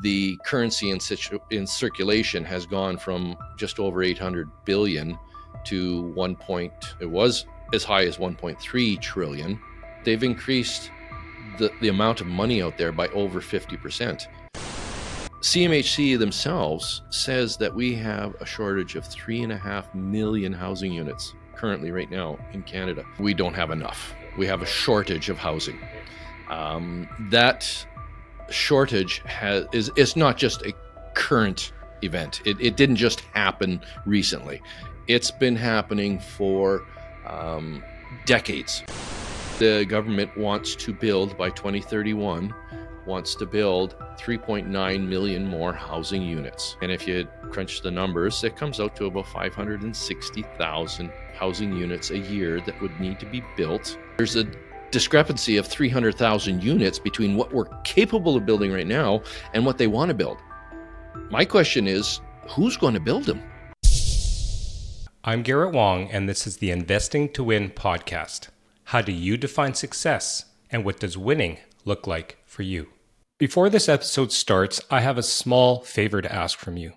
the currency in circulation has gone from just over 800 billion to it was as high as 1.3 trillion. They've increased the amount of money out there by over 50%. CMHC themselves says that we have a shortage of 3.5 million housing units currently right now in Canada. We don't have enough. We have a shortage of housing. That shortage is not just a current event. It didn't just happen recently. It's been happening for decades. The government wants to build by 2031, wants to build 3.9 million more housing units. And if you crunch the numbers, it comes out to about 560,000 housing units a year that would need to be built. There's a discrepancy of 300,000 units between what we're capable of building right now and what they want to build. My question is, who's going to build them? I'm Garrett Wong, and this is the Investing to Win podcast. How do you define success, and what does winning look like for you? Before this episode starts, I have a small favor to ask from you.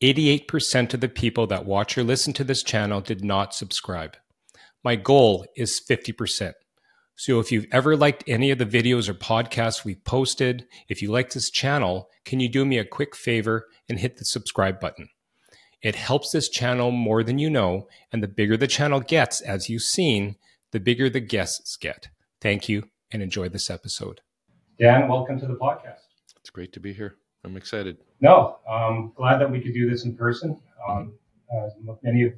88% of the people that watch or listen to this channel did not subscribe. My goal is 50%. So if you've ever liked any of the videos or podcasts we've posted, if you like this channel, can you do me a quick favor and hit the subscribe button? It helps this channel more than you know, and the bigger the channel gets, as you've seen, the bigger the guests get. Thank you, and enjoy this episode. Dan, welcome to the podcast. It's great to be here. I'm excited. No, glad that we could do this in person. Many of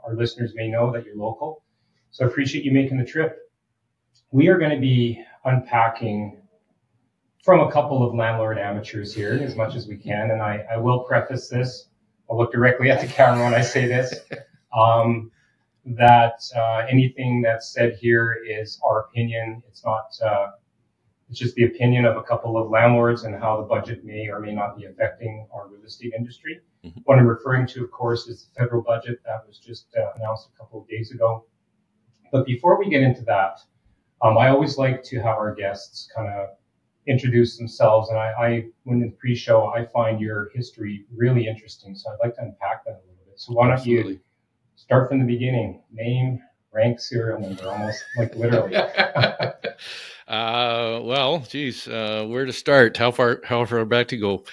our listeners may know that you're local, so I appreciate you making the trip. We are going to be unpacking from a couple of landlord amateurs here as much as we can, and I will preface this. I'll look directly at the camera when I say this, that anything that's said here is our opinion. It's not, it's just the opinion of a couple of landlords and how the budget may or may not be affecting our real estate industry. Mm-hmm. What I'm referring to, of course, is the federal budget that was just announced a couple of days ago. But before we get into that, I always like to have our guests kind of introduce themselves. And I when in the pre-show, I find your history really interesting. So I'd like to unpack that a little bit. So why don't you start from the beginning? Name, rank, serial number, almost like literally. Well, geez, where to start? How far back to go?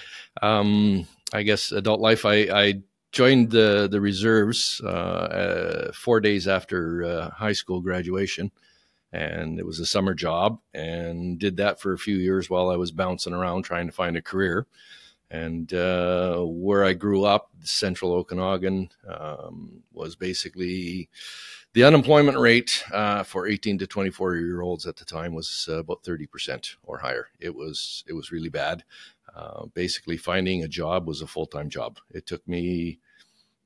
I guess adult life. I joined the reserves 4 days after high school graduation. And it was a summer job, and did that for a few years while I was bouncing around trying to find a career. And where I grew up, central Okanagan, was basically the unemployment rate for 18 to 24-year-olds at the time was about 30% or higher. It was really bad. Basically, finding a job was a full-time job. It took me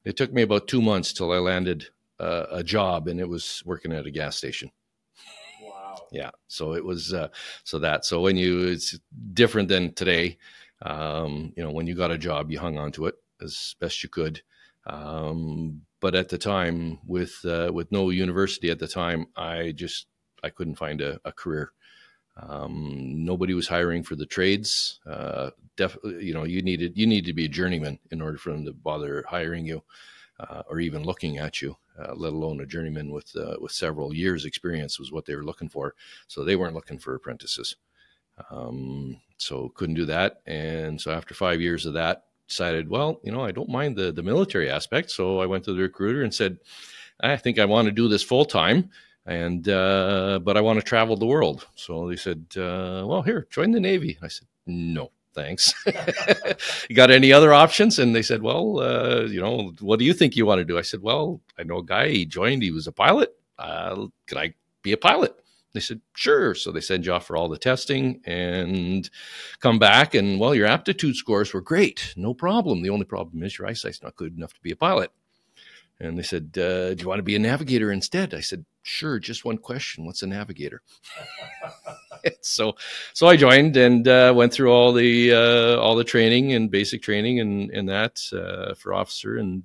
about 2 months till I landed a job, and it was working at a gas station. Yeah. So it was, so it's different than today. When you got a job, you hung on to it as best you could. But at the time with no university at the time, I couldn't find a career. Nobody was hiring for the trades. You needed to be a journeyman in order for them to bother hiring you, or even looking at you. Let alone a journeyman with several years experience was what they were looking for. So they weren't looking for apprentices. So couldn't do that. And so after 5 years of that, decided, well, I don't mind the military aspect. So I went to the recruiter and said, I think I want to do this full time, and but I want to travel the world. So they said, well, here, join the Navy. I said, no. Thanks. You got any other options? And they said, well, what do you think you want to do? I said, well, I know a guy, he joined, he was a pilot. Could I be a pilot? They said, sure. So they send you off for all the testing and come back. And well, your aptitude scores were great. No problem. The only problem is your eyesight's not good enough to be a pilot. And they said, do you want to be a navigator instead? I said, sure. Just one question. What's a navigator? So I joined and went through all the training and basic training and that for officer, and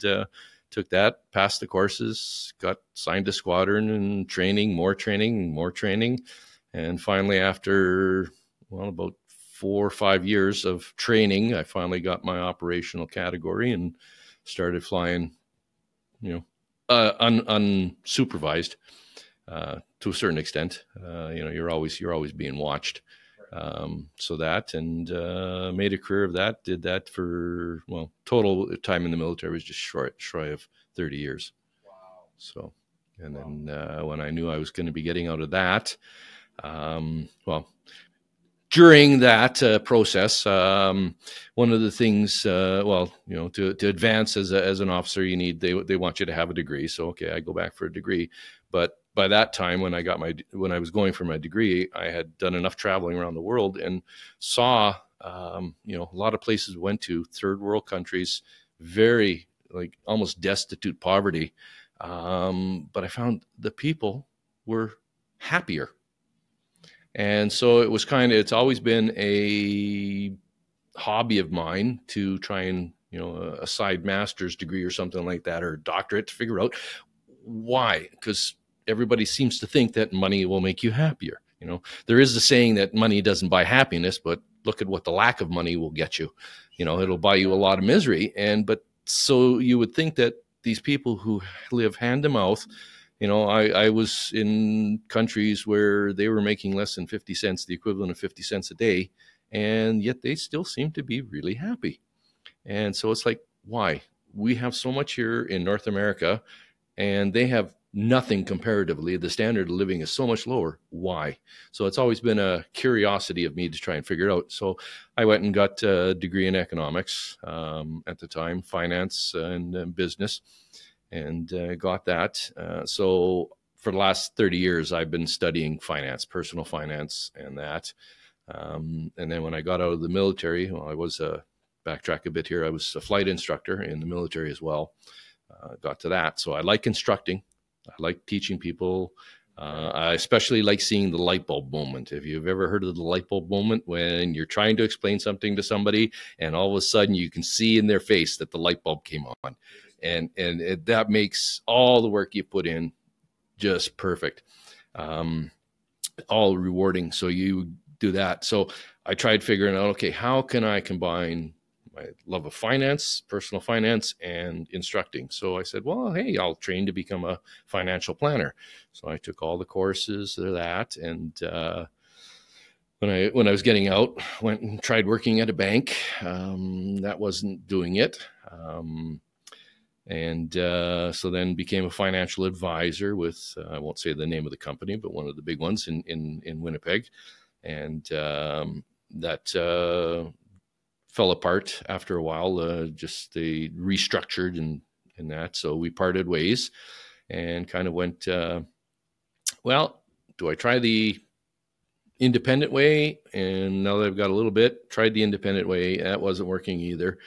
took that, passed the courses, got signed to squadron, and training. And finally, after about 4 or 5 years of training, I finally got my operational category and started flying, unsupervised to a certain extent. You're always being watched. So that, and made a career of that. Did that for, total time in the military was just shy of 30 years. Wow. So, and then when I knew I was going to be getting out of that, during that process, one of the things, to advance as an officer, they want you to have a degree. So, okay, I go back for a degree. But by that time, when I was going for my degree, I had done enough traveling around the world and saw, a lot of places we went to, third world countries, very almost destitute poverty. But I found the people were happier. And so it was it's always been a hobby of mine to try and, a side master's degree or something like that, or a doctorate, to figure out why. Because everybody seems to think that money will make you happier. There is the saying that money doesn't buy happiness, but look at what the lack of money will get you. It'll buy you a lot of misery. But so you would think that these people who live hand to mouth, I was in countries where they were making less than 50 cents, the equivalent of 50 cents a day, and yet they still seem to be really happy. And so it's like, why? We have so much here in North America, and they have nothing comparatively. The standard of living is so much lower. Why? So it's always been a curiosity of me to try and figure it out. So I went and got a degree in economics, at the time, finance and business. And got that. So for the last 30 years, I've been studying finance, personal finance, and that. And then when I got out of the military, I was backtrack a bit here. I was a flight instructor in the military as well. Got to that. So I like instructing. I like teaching people. I especially like seeing the light bulb moment. If you've ever heard of the light bulb moment, when you're trying to explain something to somebody and all of a sudden you can see in their face that the light bulb came on. And that makes all the work you put in just perfect, all rewarding. So you do that. So I tried figuring out, okay, how can I combine my love of finance, personal finance, and instructing? So I said, well, hey, I'll train to become a financial planner. So I took all the courses of that. And when I was getting out, went and tried working at a bank. That wasn't doing it. So then became a financial advisor with, I won't say the name of the company, but one of the big ones in Winnipeg. And that fell apart after a while. Just they restructured and that. So we parted ways and kind of went, do I try the independent way? And now that I've got a little bit, tried the independent way. That wasn't working either.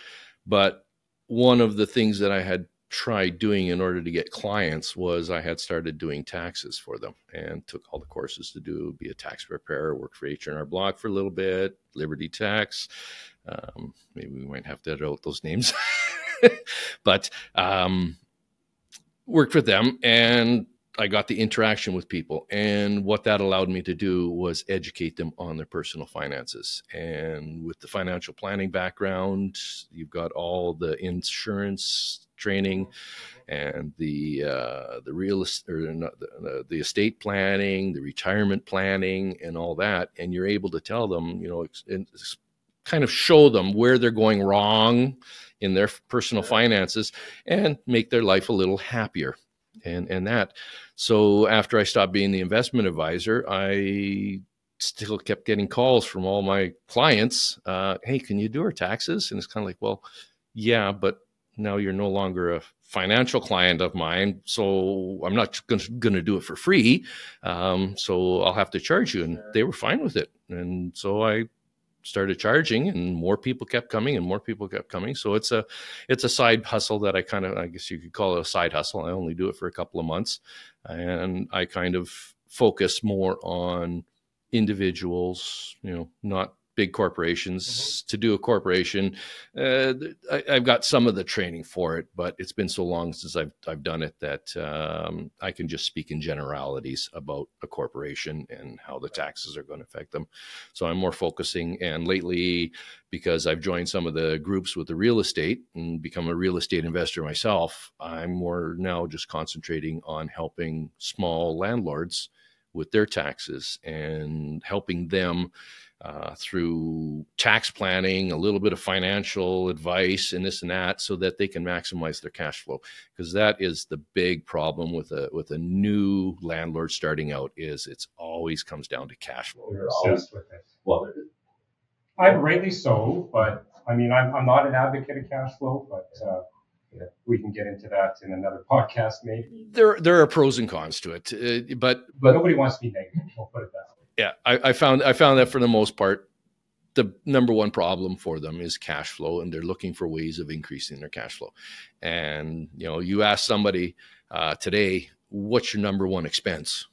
But one of the things that I had tried doing in order to get clients was I had started doing taxes for them and took all the courses to be a tax preparer, worked for H&R Block for a little bit, Liberty Tax. Maybe we might have to edit out those names, but worked for them, and I got the interaction with people. And what that allowed me to do was educate them on their personal finances. And with the financial planning background, you've got all the insurance training and the estate planning, the retirement planning, and all that. And you're able to tell them, kind of show them where they're going wrong in their personal finances and make their life a little happier. And that. So after I stopped being the investment advisor, I still kept getting calls from all my clients. Hey, can you do our taxes? And it's kind of like, well, yeah, but now you're no longer a financial client of mine, so I'm not going to do it for free. So I'll have to charge you. And they were fine with it. And so I started charging, and more people kept coming and more people kept coming. So it's a side hustle that I guess you could call it a side hustle. I only do it for a couple of months, and I kind of focus more on individuals, not big corporations. To do a corporation, I've got some of the training for it, but it's been so long since I've done it that I can just speak in generalities about a corporation and how the taxes are going to affect them. So I'm more focusing, and lately, because I've joined some of the groups with the real estate and become a real estate investor myself, I'm more now just concentrating on helping small landlords with their taxes and helping them through tax planning, a little bit of financial advice and this and that, so that they can maximize their cash flow. Because that is the big problem with a new landlord starting out, is it's always comes down to cash flow. They're obsessed with it. Well, I'm rightly so, but I mean, I'm not an advocate of cash flow, but we can get into that in another podcast, maybe. There are pros and cons to it, but nobody wants to be negative. We'll put it that way. Yeah, I found that for the most part, the number one problem for them is cash flow, and they're looking for ways of increasing their cash flow. And you ask somebody today, what's your number one expense?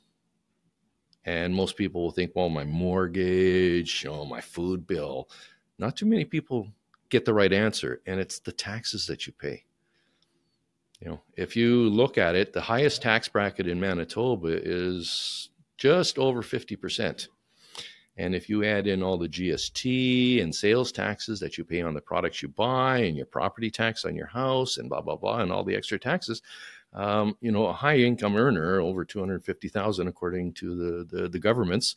And most people will think, well, my mortgage, my food bill. Not too many people get the right answer, and it's the taxes that you pay. If you look at it, the highest tax bracket in Manitoba is just over 50%. And if you add in all the GST and sales taxes that you pay on the products you buy, and your property tax on your house, and blah, blah, blah, and all the extra taxes, a high income earner over 250,000, according to the governments,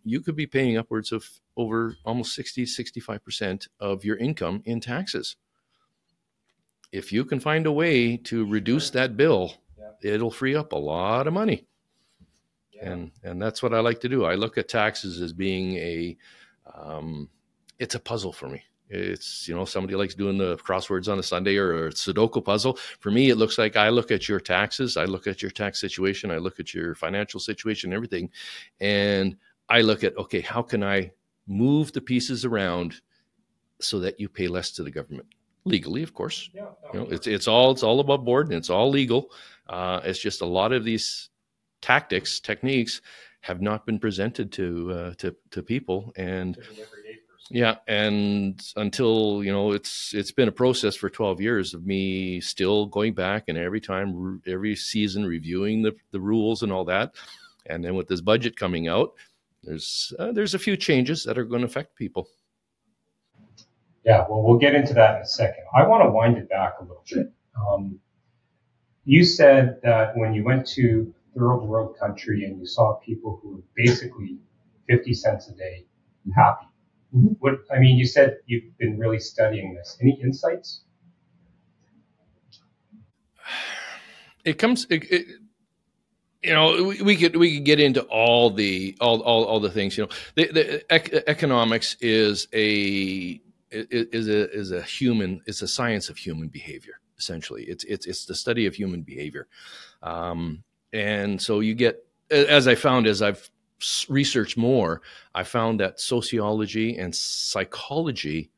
you could be paying upwards of over almost 65% of your income in taxes. If you can find a way to reduce that bill, it'll free up a lot of money. And that's what I like to do. I look at taxes as being it's a puzzle for me. It's, somebody likes doing the crosswords on a Sunday or a Sudoku puzzle. For me, it looks like I look at your taxes, I look at your tax situation, I look at your financial situation, everything. And I look at, okay, how can I move the pieces around so that you pay less to the government? Legally, of course. It's all above board, and it's all legal. It's just a lot of these techniques have not been presented to people, and and until it's been a process for 12 years of me still going back and every season reviewing the rules and all that. And then with this budget coming out, there's a few changes that are going to affect people. Yeah, well, we'll get into that in a second. I want to wind it back a little bit. You said that when you went to third world country and you saw people who were basically 50 cents a day happy. Mm-hmm. You said you've been really studying this. Any insights? We could get into all the things. The economics is a science of human behavior. Essentially, it's the study of human behavior. And so you get, as I've researched more, I found that sociology and psychology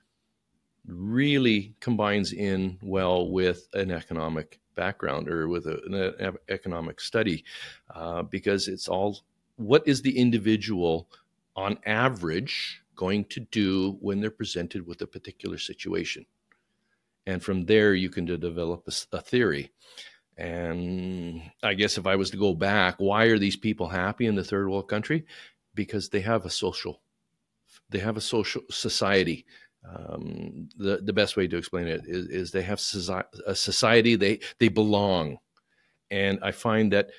really combines in well with an economic background or with an economic study, because it's all, what is the individual on average going to do when they're presented with a particular situation? And from there, you can develop a theory. And I guess if I was to go back, why are these people happy in the third world country? Because they have a social society. The best way to explain it is they have a society, they belong. And I find that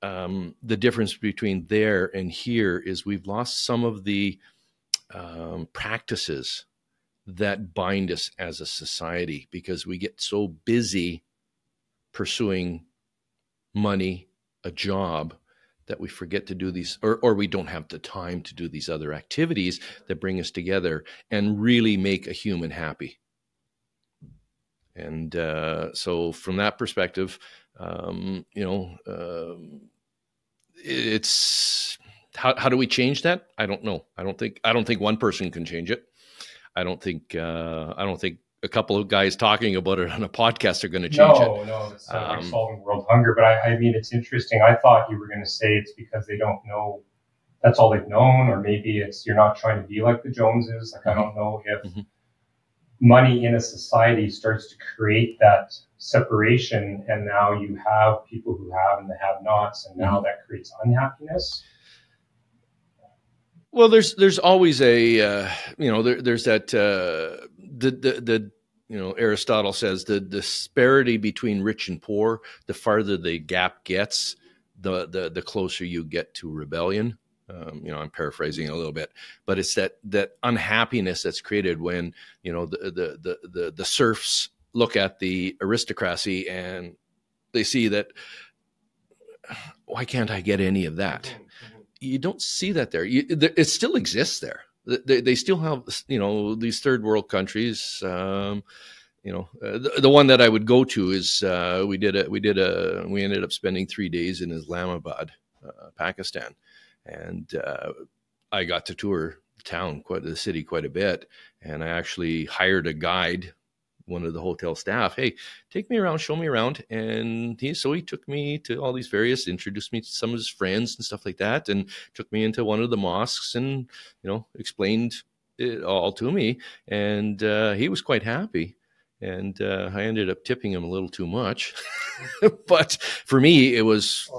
the difference between there and here is we've lost some of the practices that bind us as a society, because we get so busy pursuing money, a job, that we forget to do these, or we don't have the time to do these other activities that bring us together and really make a human happy. And so from that perspective, it's how do we change that? I don't know. I don't think one person can change it. I don't think a couple of guys talking about it on a podcast are going to change it. No, it's not like solving world hunger. But I mean, it's interesting. I thought you were going to say it's because they don't know that's all they've known, or maybe it's you're not trying to be like the Joneses. Like, I don't know if money in a society starts to create that separation, and now you have people who have and the have-nots, and now that creates unhappiness. Well, there's always a there's that the Aristotle says the disparity between rich and poor, the farther the gap gets, the closer you get to rebellion. I'm paraphrasing a little bit, but it's that unhappiness that's created when the serfs look at the aristocracy and they see that, why can't I get any of that? You don't see that there. It still exists there. They still have, these third world countries. The one that I would go to is we ended up spending 3 days in Islamabad, Pakistan, and I got to tour the city quite a bit, and I actually hired a guide, one of the hotel staff. Hey, take me around, show me around. And he took me to all these introduced me to some of his friends and stuff like that, and took me into one of the mosques and, explained it all to me. And he was quite happy. And I ended up tipping him a little too much. But for me, it was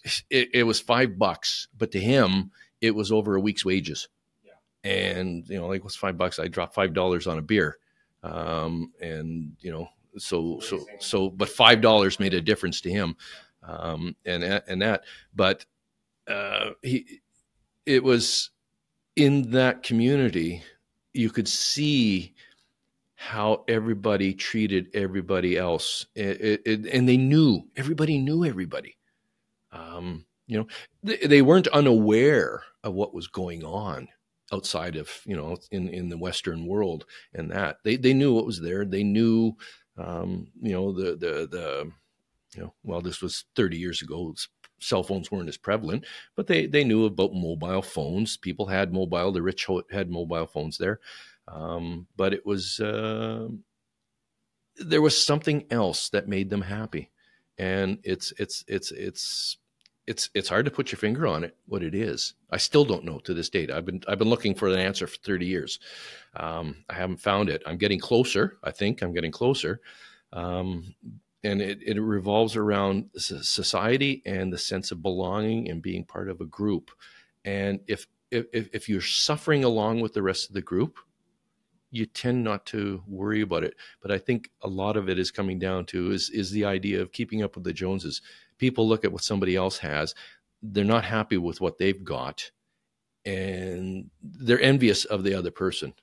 $5, but to him, it was over a week's wages. Yeah. And, what's $5? I dropped $5 on a beer. But $5 made a difference to him. But it was in that community, you could see how everybody treated everybody else. And everybody knew everybody. They weren't unaware of what was going on outside of, in the Western world, and that they knew what was there. They knew, this was 30 years ago. Cell phones weren't as prevalent, but they knew about mobile phones. People had the rich had mobile phones there. But it was, there was something else that made them happy. And it's hard to put your finger on it, what it is. I still don't know to this date. I've been looking for an answer for 30 years. I haven't found it. I'm getting closer. I think I'm getting closer. And it revolves around society and the sense of belonging and being part of a group. And if you're suffering along with the rest of the group, you tend not to worry about it. But I think a lot of it is coming down to is the idea of keeping up with the Joneses. People look at what somebody else has. They're not happy with what they've got, and they're envious of the other person,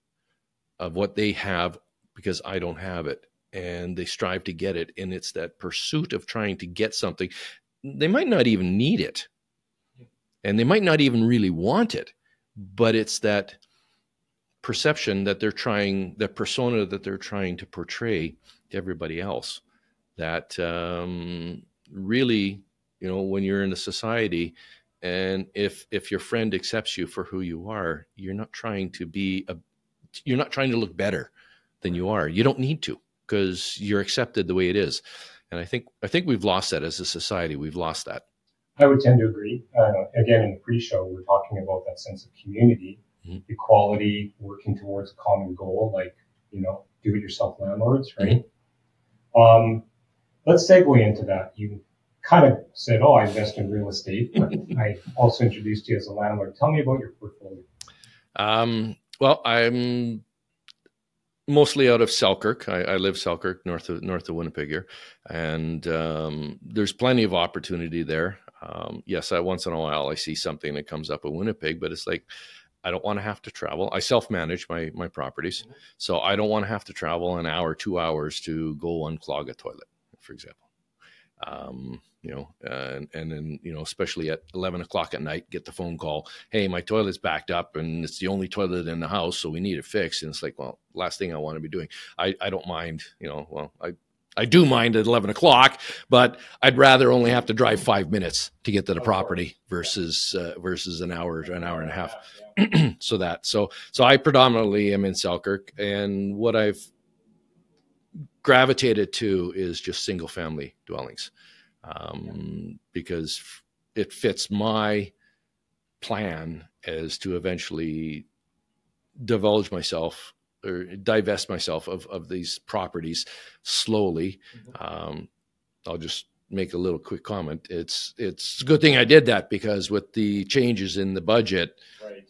of what they have, because I don't have it, and they strive to get it. And it's that pursuit of trying to get something. They might not even need it, and they might not even really want it, but it's that perception that the persona that they're trying to portray to everybody else, that really, when you're in a society, and if your friend accepts you for who you are, you're not trying to look better than you are. You don't need to, because you're accepted the way it is. And I think we've lost that as a society. We've lost that. I would tend to agree. Again, in the pre-show, we're talking about that sense of community, equality, working towards a common goal, like, do-it-yourself landlords, right? Let's segue into that. You kind of said, I invest in real estate, but I also introduced you as a landlord. Tell me about your portfolio. Well, I'm mostly out of Selkirk. I live Selkirk, north of Winnipeg here, and there's plenty of opportunity there. Yes, once in a while I see something that comes up in Winnipeg, but it's like, I don't want to have to travel. I self-manage my properties, so I don't want to have to travel an hour, 2 hours to go unclog a toilet, for example. And then, especially at 11 o'clock at night, get the phone call, hey, my toilet's backed up and it's the only toilet in the house, so we need it fixed. And it's like, well, last thing I want to be doing. I don't mind, I do mind at 11 o'clock, but I'd rather only have to drive 5 minutes to get to the property versus an hour and a half. So I predominantly am in Selkirk, and what I've gravitated to is just single family dwellings, because it fits my plan is to eventually divulge myself or divest myself of these properties slowly. I'll just make a little quick comment. It's a good thing I did that, because with the changes in the budget,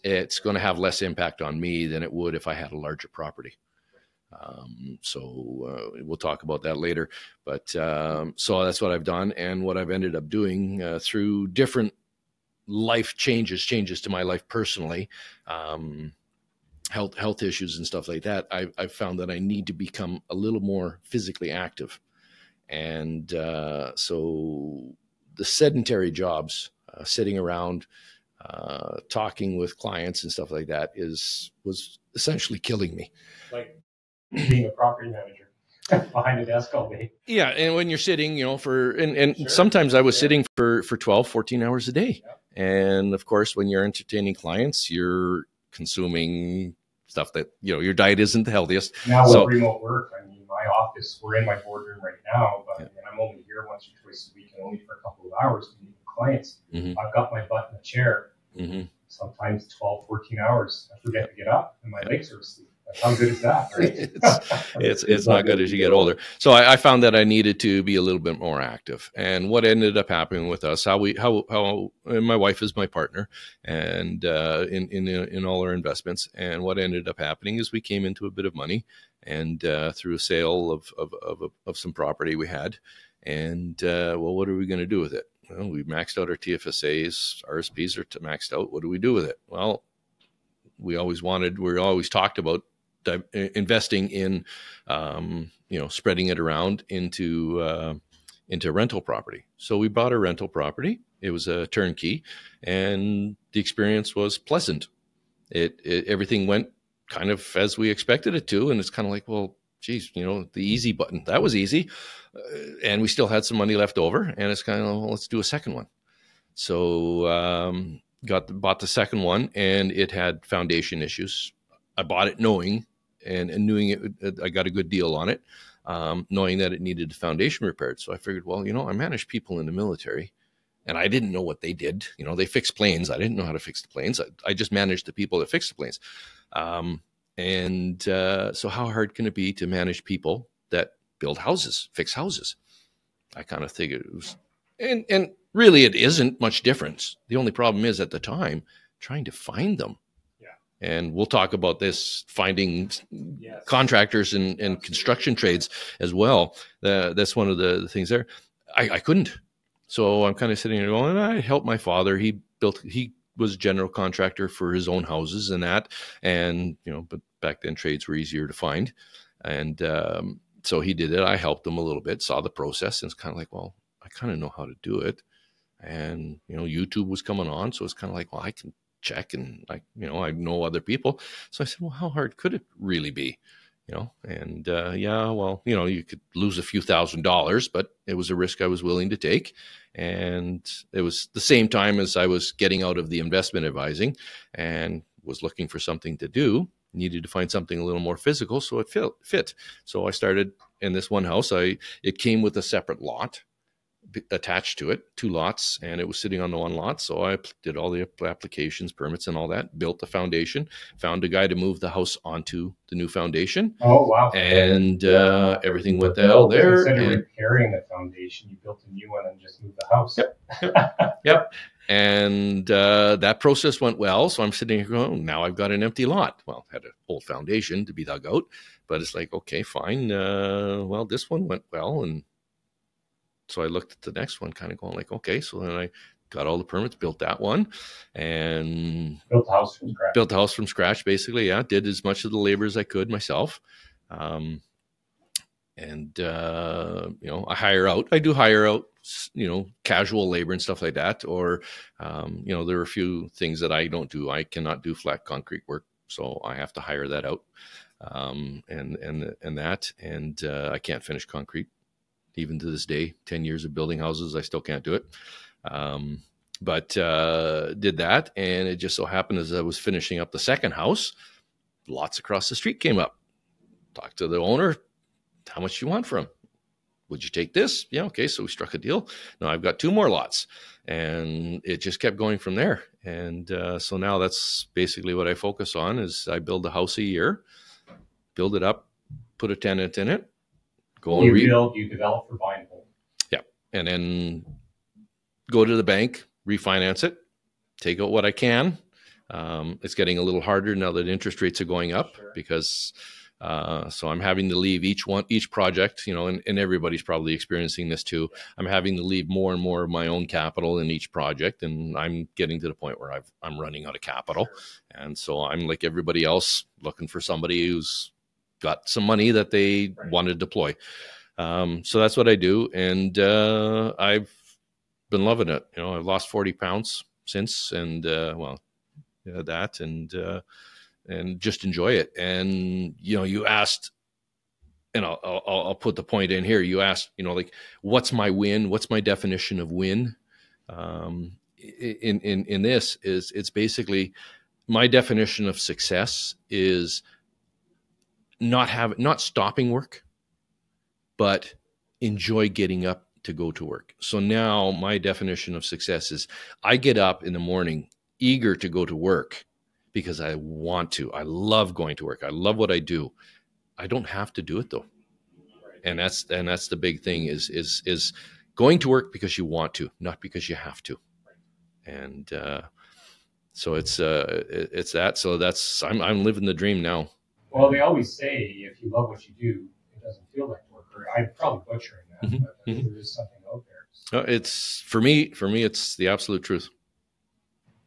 it's going to have less impact on me than it would if I had a larger property. So we'll talk about that later. But so that's what I've done, and what I've ended up doing through different life changes to my life personally, health issues and stuff like that. I've found that I need to become a little more physically active. And so the sedentary jobs, sitting around, talking with clients and stuff like that was essentially killing me. Like being a property manager behind a desk all day. Yeah. And when you're sitting, and sure, sometimes I was sitting for 12, 14 hours a day. Yeah. And of course, when you're entertaining clients, you're consuming stuff that, your diet isn't the healthiest. Now with remote work, I mean, my office, we're in my boardroom right now, but I'm only here once or twice a week and only for a couple of hours to meet with clients. I've got my butt in a chair, sometimes 12, 14 hours. I forget to get up and my legs are asleep. How good is that, right? it's not good as you get older. So I found that I needed to be a little bit more active. And what ended up happening with us, how and my wife is my partner, and in all our investments. And what ended up happening is we came into a bit of money, and through a sale of some property we had. And well, what are we going to do with it? Well, we maxed out our TFSAs, RSPs are maxed out. What do we do with it? Well, we always talked about investing in, spreading it around into rental property. So we bought a rental property. It was a turnkey, and the experience was pleasant. Everything went kind of as we expected it to. And it's kind of like, well, geez, the easy button, that was easy. And we still had some money left over, and it's kind of, well, let's do a second one. So, bought the second one, and it had foundation issues. I bought it knowing I got a good deal on it, knowing that it needed a foundation repaired. So I figured, well, I managed people in the military, and I didn't know what they did. They fixed planes. I didn't know how to fix the planes. I just managed the people that fixed the planes. So how hard can it be to manage people that build houses, fix houses? I kind of figured it was, and really, it isn't much difference. The only problem is at the time trying to find them. Yeah. And we'll talk about this, finding contractors and construction trades as well. That's one of the things there. I couldn't. So I'm kind of sitting there going, I helped my father. He was a general contractor for his own houses and that. And, but back then trades were easier to find. And so he did it. I helped him a little bit, saw the process, and it's kind of like, well, I kind of know how to do it. And, YouTube was coming on. So it's kind of like, well, I can check, and I know other people. So I said, well, how hard could it really be? And you could lose a few $1,000s, but it was a risk I was willing to take. And it was the same time as I was getting out of the investment advising and was looking for something to do, needed to find something a little more physical. So it fit. So I started in this one house. It came with a separate lot attached to it, 2 lots, and it was sitting on the one lot. So I did all the applications, permits, and all that, built the foundation, found a guy to move the house onto the new foundation. Oh, wow. And everything went the hell there. Instead of repairing the foundation, you built a new one and just moved the house. Yep. And that process went well. So I'm sitting here going, now I've got an empty lot. Well, had an old foundation to be dug out, but it's like, okay, fine. Well, this one went well. And so I looked at the next one, kind of going like, okay. So then I got all the permits, built that one, and built the house from scratch. Built the house from scratch, basically. Yeah, did as much of the labor as I could myself. I hire out. I do hire out, casual labor and stuff like that. Or, there are a few things that I don't do. I cannot do flat concrete work, so I have to hire that out. I can't finish concrete. Even to this day, 10 years of building houses, I still can't do it. But did that. And it just so happened as I was finishing up the second house, lots across the street came up. Talked to the owner. How much do you want for them? Would you take this? Yeah. Okay. So we struck a deal. Now I've got 2 more lots, and it just kept going from there. And so now that's basically what I focus on is I build a house a year, build it up, put a tenant in it, you develop for buy and hold. Yeah. And then go to the bank, refinance it, take out what I can. It's getting a little harder now that interest rates are going up because so I'm having to leave each project, and everybody's probably experiencing this too. I'm having to leave more and more of my own capital in each project, and I'm getting to the point where I'm running out of capital. And so I'm like everybody else looking for somebody who's got some money that they want to deploy. So that's what I do. And I've been loving it. I've lost 40 pounds since, and that, and just enjoy it. And you asked, and I'll put the point in here. You asked, like, what's my win? What's my definition of win? In this is, it's basically my definition of success is not stopping work, but enjoy getting up to go to work. So now my definition of success is I get up in the morning eager to go to work because I want to. I love going to work. I love what I do. I don't have to do it though. And that's the big thing is going to work because you want to, not because you have to. And so it's that. So that's I'm living the dream now. Well, they always say if you love what you do, it doesn't feel like work. Or I'm probably butchering that, but there is something out there. So it's for me, it's the absolute truth.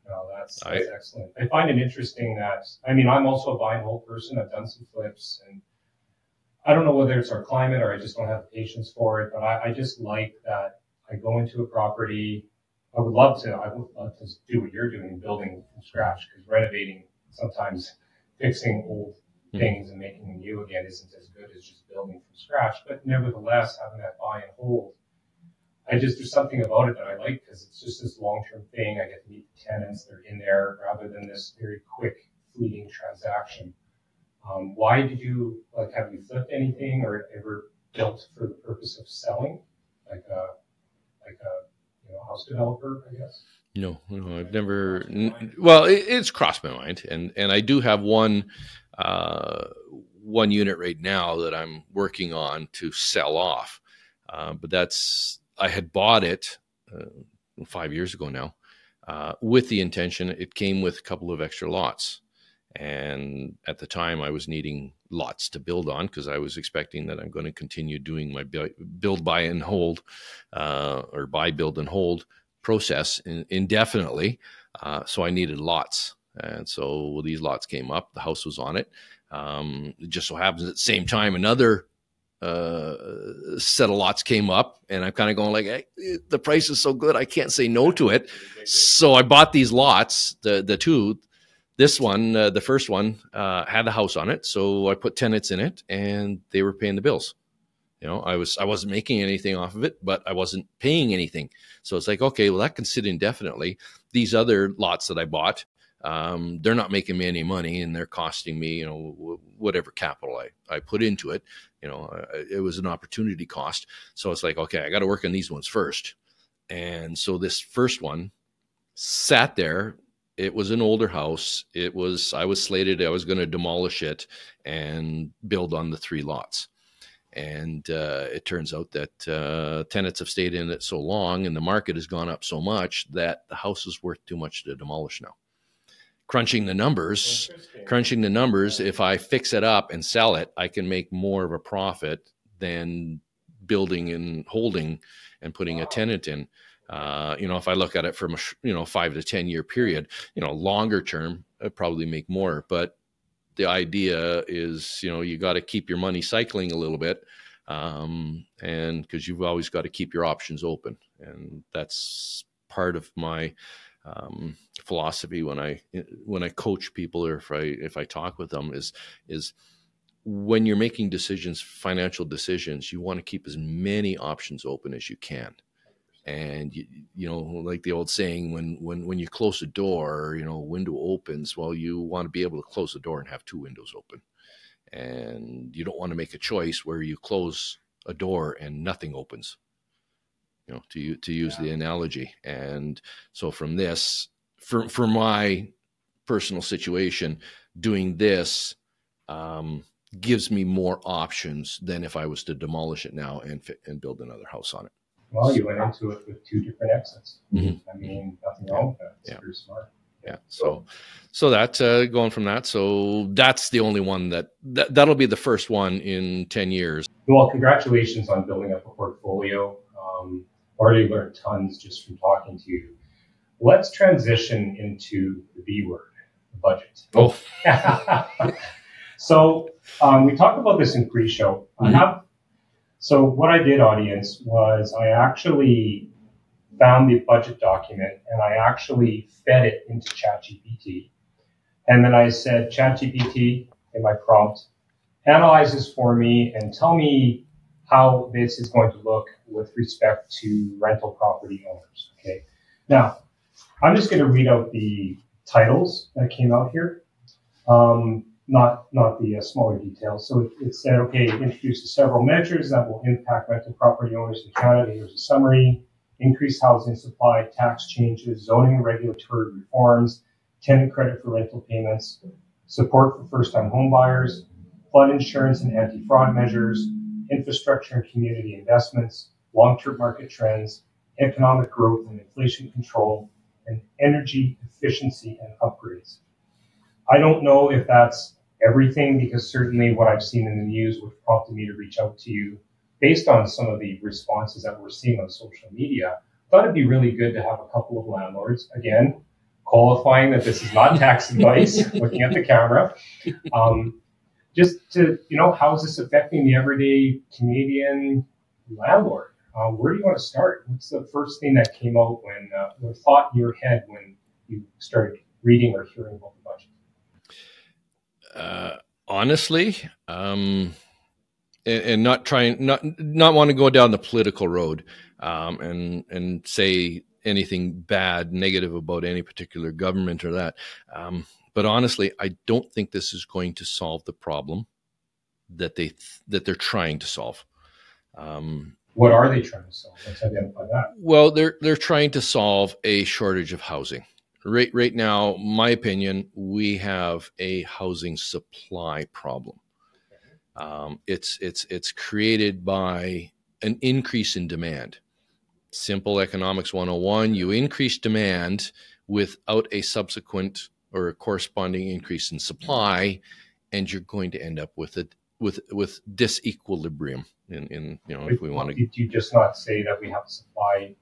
No, that's excellent. I find it interesting that, I'm also a buy and hold person. I've done some flips, and I don't know whether it's our climate or I just don't have the patience for it, but I just like that I go into a property. I would love to do what you're doing, building from scratch, because renovating, sometimes fixing old things and making them new again isn't as good as just building from scratch. But nevertheless, having that buy and hold, there's something about it that I like, because it's just this long-term thing. I get to meet the tenants, they're in there, rather than this very quick, fleeting transaction. Why did you, have you flipped anything or ever built for the purpose of selling, like a house developer, I guess? No, I've never. Well, it's crossed my mind, and I do have one unit right now that I'm working on to sell off, but I had bought it 5 years ago now, with the intention. It came with a couple of extra lots, and at the time I was needing lots to build on because I was expecting that I'm going to continue doing my build, buy, and hold, or buy, build, and hold process indefinitely. So I needed lots. And so these lots came up, the house was on it. It just so happens at the same time, another set of lots came up, and I'm kind of going like, hey, the price is so good, I can't say no to it. So I bought these lots, the two. This one, the first one, had a house on it. So I put tenants in it, and they were paying the bills. I wasn't making anything off of it, but I wasn't paying anything. So it's like, okay, well, that can sit indefinitely. These other lots that I bought, they're not making me any money, and they're costing me, whatever capital I put into it. It was an opportunity cost. So it's like, okay, I got to work on these ones first. And so this first one sat there. It was an older house. I was slated, I was going to demolish it and build on the 3 lots. And it turns out that tenants have stayed in it so long, and the market has gone up so much that the house is worth too much to demolish now. Crunching the numbers, if I fix it up and sell it, I can make more of a profit than building and holding and putting a tenant in. If I look at it from a 5 to 10 year period, longer term, I'd probably make more. But the idea is, you got to keep your money cycling a little bit, and because you've always got to keep your options open. And that's part of my philosophy when I coach people, or if I talk with them, is when you're making decisions, financial decisions, you want to keep as many options open as you can. And like the old saying, when you close a door, a window opens. Well, you want to be able to close the door and have 2 windows open. And you don't want to make a choice where you close a door and nothing opens, to use the analogy. And so from this, for my personal situation, doing this gives me more options than if I was to demolish it now and build another house on it. Well, you went into it with 2 different exits. I mean, nothing wrong with that. It's very smart. Yeah. So that going from that, so that's the only one that'll be the first one in 10 years. Well, congratulations on building up a portfolio. Already learned tons just from talking to you. Let's transition into the B word, the budget. Oh. So we talked about this in pre-show. So what I did, audience, was I actually found the budget document and I actually fed it into ChatGPT. And then I said, ChatGPT, in my prompt, analyze this for me and tell me how this is going to look with respect to rental property owners. Okay. Now, I'm just going to read out the titles that came out here, not the smaller details. So it said, okay, it introduces several measures that will impact rental property owners in Canada. Here's a summary: increased housing supply, tax changes, zoning and regulatory reforms, tenant credit for rental payments, support for first-time home buyers, flood insurance and anti-fraud measures, infrastructure and community investments, long-term market trends, economic growth and inflation control, and energy efficiency and upgrades. I don't know if that's everything, because certainly what I've seen in the news would prompt me to reach out to you based on some of the responses that we're seeing on social media. I thought it'd be really good to have a couple of landlords, again, qualifying that this is not tax advice, looking at the camera, just to, how is this affecting the everyday Canadian landlord? Where do you want to start? What's the first thing that came out when thought in your head when you started reading or hearing about the budget? Honestly, and not want to go down the political road, and say anything bad, negative about any particular government or that. But honestly, I don't think this is going to solve the problem that they're trying to solve. What are they trying to solve? Let's identify that. Well, they're trying to solve a shortage of housing. Right now, my opinion, we have a housing supply problem. It's created by an increase in demand. Simple economics 101, you increase demand without a subsequent or a corresponding increase in supply, and you're going to end up with disequilibrium in if we want to. Did you just not say that we have a supply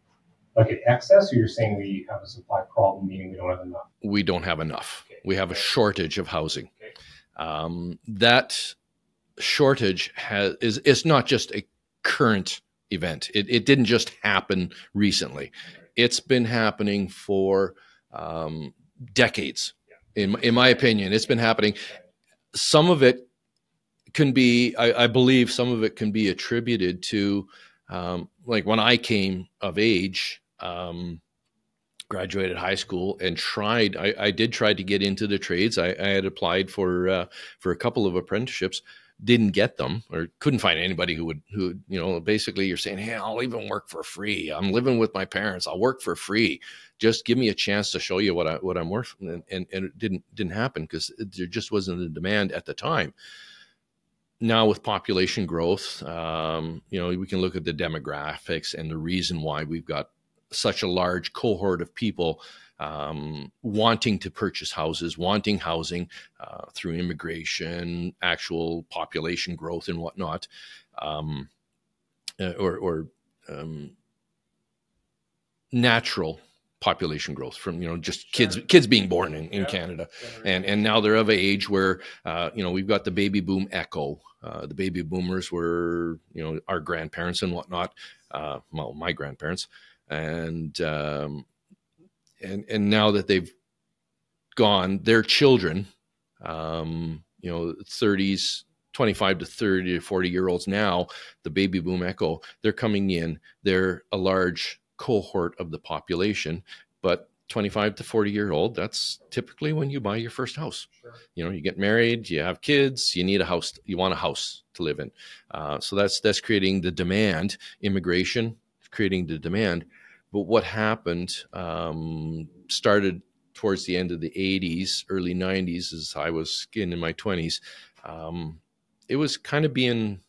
like an excess, or you're saying we have a supply problem, meaning we don't have enough? We don't have enough. Okay. We have a shortage of housing. Okay. That shortage is not just a current event. It didn't just happen recently. It's been happening for decades. In my opinion, it's been happening. Some of it can be, I believe some of it can be attributed to, like when I came of age, graduated high school and I did try to get into the trades. I had applied for a couple of apprenticeships, didn't get them, or couldn't find anybody who basically you're saying, hey, I'll even work for free. I'm living with my parents. I'll work for free. Just give me a chance to show you what I'm worth. And it didn't happen because there just wasn't a demand at the time. Now with population growth, we can look at the demographics and the reason why we've got such a large cohort of people wanting to purchase houses, wanting housing through immigration, actual population growth and whatnot, or natural population growth from, just kids being born in Canada. And now they're of an age where, we've got the baby boom echo. The baby boomers were, our grandparents and whatnot. My grandparents. And now that they've gone, their children, 30s, 25 to 30 to 40-year-olds now, the baby boom echo, they're coming in. They're a large cohort of the population, but 25 to 40-year-old, that's typically when you buy your first house. Sure. You get married, you have kids, you need a house, you want a house to live in. So that's creating the demand, immigration, creating the demand. But what happened, started towards the end of the 80s, early 90s, as I was in my 20s, it was kind of being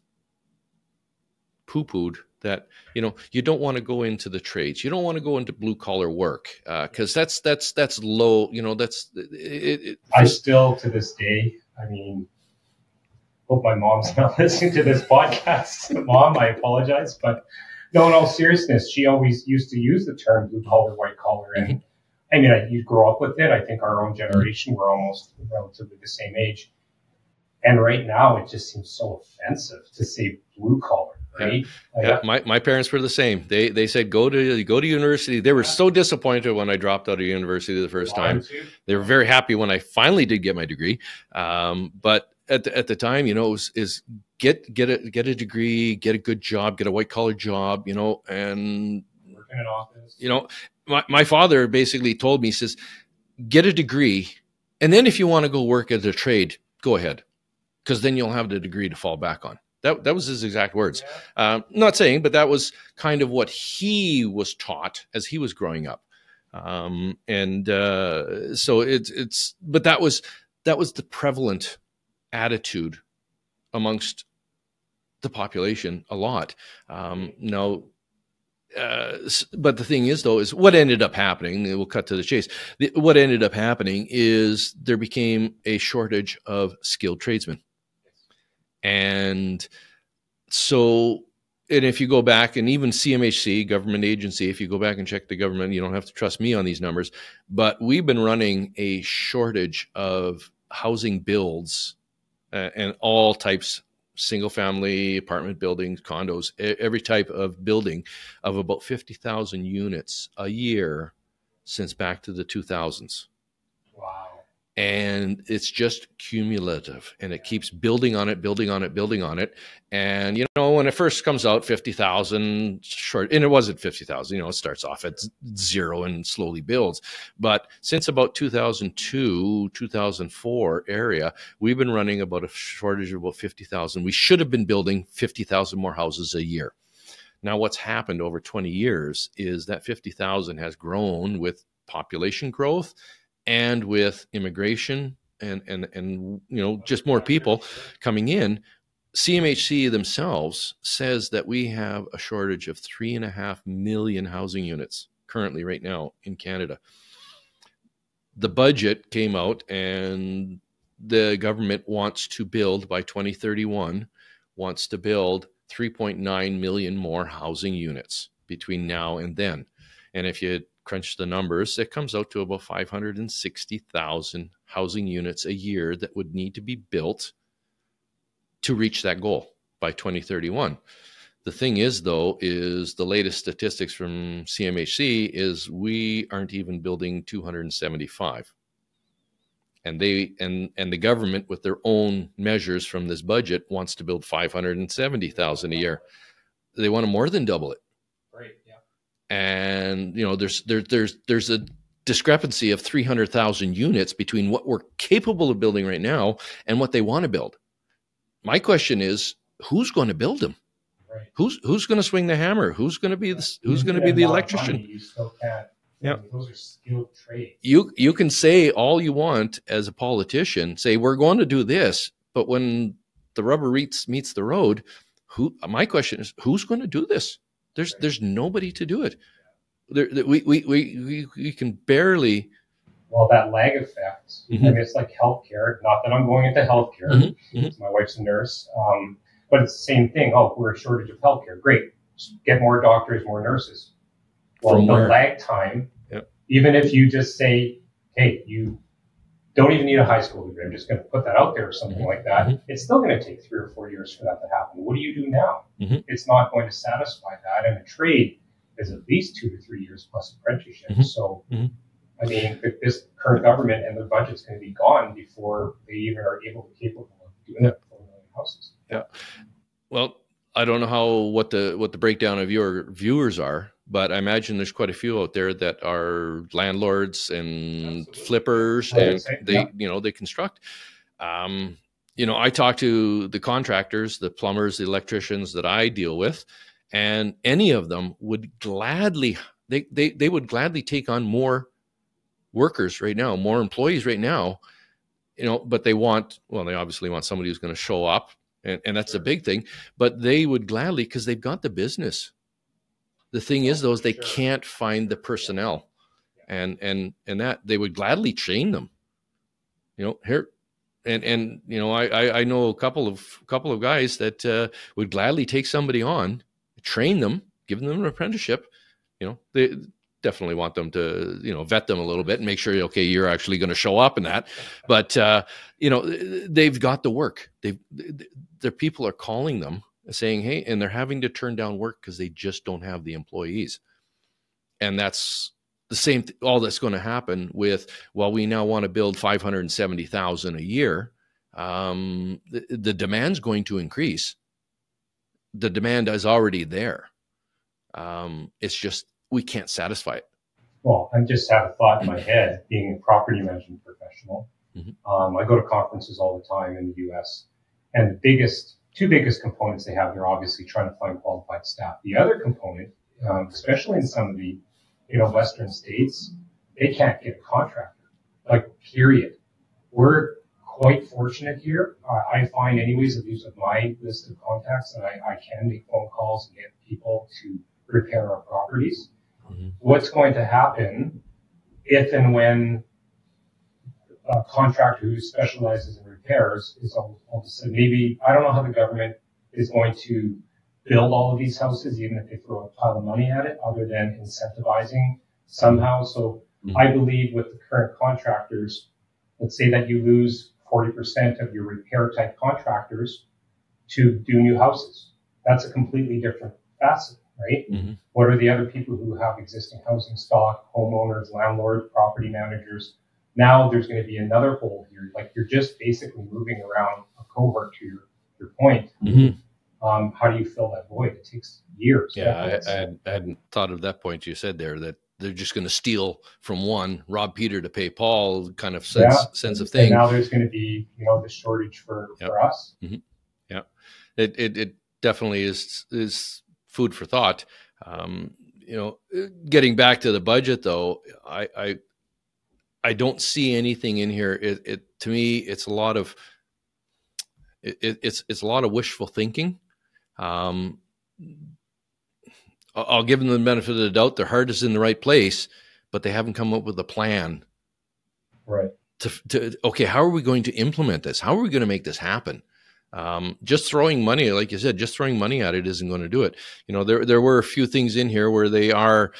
poo-pooed that, you don't want to go into the trades. You don't want to go into blue collar work because that's low. I still, to this day, hope my mom's not listening to this podcast. Mom, I apologize. But no, in all seriousness, she always used to use the term blue collar, white collar. And you grow up with it. I think our own generation, we're almost relatively the same age. And right now, it just seems so offensive to say blue collar. Right? Yeah. My parents were the same. They said go to university. They were so disappointed when I dropped out of university the first time. They were very happy when I finally did get my degree. But at the time, it was get a degree, get a good job, get a white collar job, and work in an office. My father basically told me, he says, get a degree, and then if you want to go work at a trade, go ahead, because then you'll have the degree to fall back on. That was his exact words. Yeah. Not saying, but that was kind of what he was taught as he was growing up. So but that was the prevalent attitude amongst the population a lot. But the thing is, though, is what ended up happening, we'll cut to the chase. What ended up happening is there became a shortage of skilled tradesmen. And so, and if you go back, and even CMHC, government agency, if you go back and check the government, you don't have to trust me on these numbers, but we've been running a shortage of housing builds and all types, single family, apartment buildings, condos, every type of building, of about 50,000 units a year since back to the 2000s. Wow. And it's just cumulative, and it keeps building on it. And, when it first comes out, 50,000 short, and it wasn't 50,000, it starts off at zero and slowly builds. But since about 2002, 2004 area, we've been running about a shortage of about 50,000. We should have been building 50,000 more houses a year. Now, what's happened over 20 years is that 50,000 has grown with population growth and with immigration and just more people coming in. CMHC themselves says that we have a shortage of 3.5 million housing units currently right now in Canada. The budget came out, and the government wants to build by 2031, wants to build 3.9 million more housing units between now and then. And if you crunch the numbers, it comes out to about 560,000 housing units a year that would need to be built to reach that goal by 2031. The thing is, though, is the latest statistics from CMHC is we aren't even building 275. And the government, with their own measures from this budget, wants to build 570,000 a year. They want to more than double it. And there's a discrepancy of 300,000 units between what we're capable of building right now and what they want to build. My question is, who's going to build them? Right. Who's going to swing the hammer? Who's going to be the electrician? You still can't. Yeah, those are skilled trades. You can say all you want as a politician. Say we're going to do this, but when the rubber meets the road, my question is, who's going to do this? There's nobody to do it. We can barely. Well, that lag effect. It's like healthcare. Not that I'm going into healthcare. My wife's a nurse, but it's the same thing. Oh, we're a shortage of healthcare. Great, just get more doctors, more nurses. Well, the lag time. Yep. Even if you just say, "Hey, you don't even need a high school degree," I'm just going to put that out there or something like that. It's still going to take 3 or 4 years for that to happen. What do you do now? It's not going to satisfy that. And a trade is at least 2 to 3 years plus apprenticeship. So, this current government and their budget's going to be gone before they even are capable of doing that for 4 million houses. Yeah. Well, I don't know what the breakdown of your viewers are, but I imagine there's quite a few out there that are landlords and Absolutely. flippers, I would and say, they, they construct. I talk to the contractors, the plumbers, the electricians that I deal with, and any of them would gladly, they would gladly take on more workers right now, more employees right now, but they obviously want somebody who's going to show up, and that's a big thing, but they would gladly, because they've got the business. The thing is, though, is they can't find the personnel, and that they would gladly train them, here. And I know a couple of guys that would gladly take somebody on, train them, give them an apprenticeship. They definitely want them to vet them a little bit and make sure, okay, you're actually going to show up in that. But they've got the work. Their people are calling them saying, hey, and they're having to turn down work because they just don't have the employees. And that's the same, all that's going to happen with, we now want to build 570,000 a year. The demand's going to increase. The demand is already there. It's just, we can't satisfy it. Well, I just have a thought in my head, being a property management professional. I go to conferences all the time in the US, and the two biggest components they have, they're obviously trying to find qualified staff. The other component, especially in some of the Western states, they can't get a contractor, period. We're quite fortunate here. I find anyways, at least with my list of contacts, that I can make phone calls and get people to repair our properties. What's going to happen if and when a contractor who specializes in repairs is all of a sudden, maybe, I don't know how the government is going to build all of these houses, even if they throw a pile of money at it, other than incentivizing somehow. So I believe with the current contractors, let's say that you lose 40% of your repair type contractors to do new houses. That's a completely different facet, right? What are the other people who have existing housing stock, homeowners, landlords, property managers? Now there's going to be another hole here. You're just basically moving around a cohort, to your point. How do you fill that void? It takes years. Yeah, I hadn't thought of that point you said there, that they're just going to steal from one, rob Peter to pay Paul kind of sense of thing. And now there's going to be, the shortage for us. Yeah, it definitely is food for thought. Getting back to the budget, though, I don't see anything in here. To me, it's a lot of it's a lot of wishful thinking. I'll give them the benefit of the doubt. Their heart is in the right place, but they haven't come up with a plan. Right. Okay, how are we going to implement this? How are we going to make this happen? Just throwing money, like you said, just throwing money at it isn't going to do it. There were a few things in here where they are,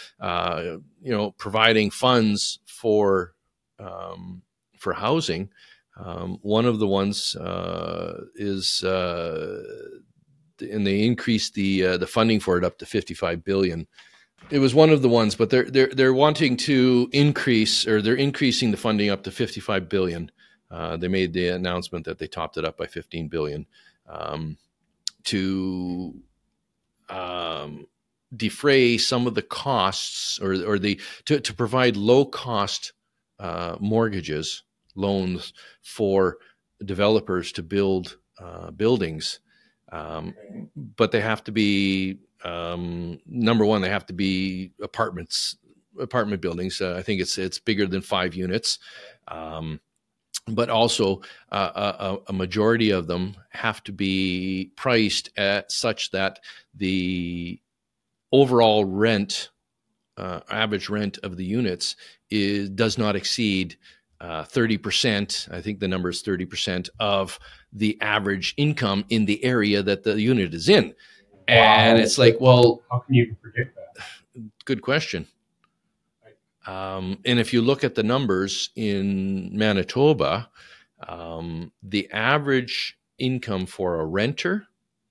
providing funds for housing. One of the ones is, and they increased the funding for it up to $55 billion. It was one of the ones, but they're wanting to increase, or they're increasing the funding up to $55 billion. They made the announcement that they topped it up by $15 billion to defray some of the costs, or to provide low cost mortgages, loans for developers to build buildings. But they have to be, number one, they have to be apartment buildings. I think it's bigger than 5 units. But also a majority of them have to be priced at such that the overall rent, average rent of the units does not exceed 30%. I think the number is 30% of the average income in the area that the unit is in. And it's like, well, how can you even predict that? Good question. And if you look at the numbers in Manitoba, the average income for a renter,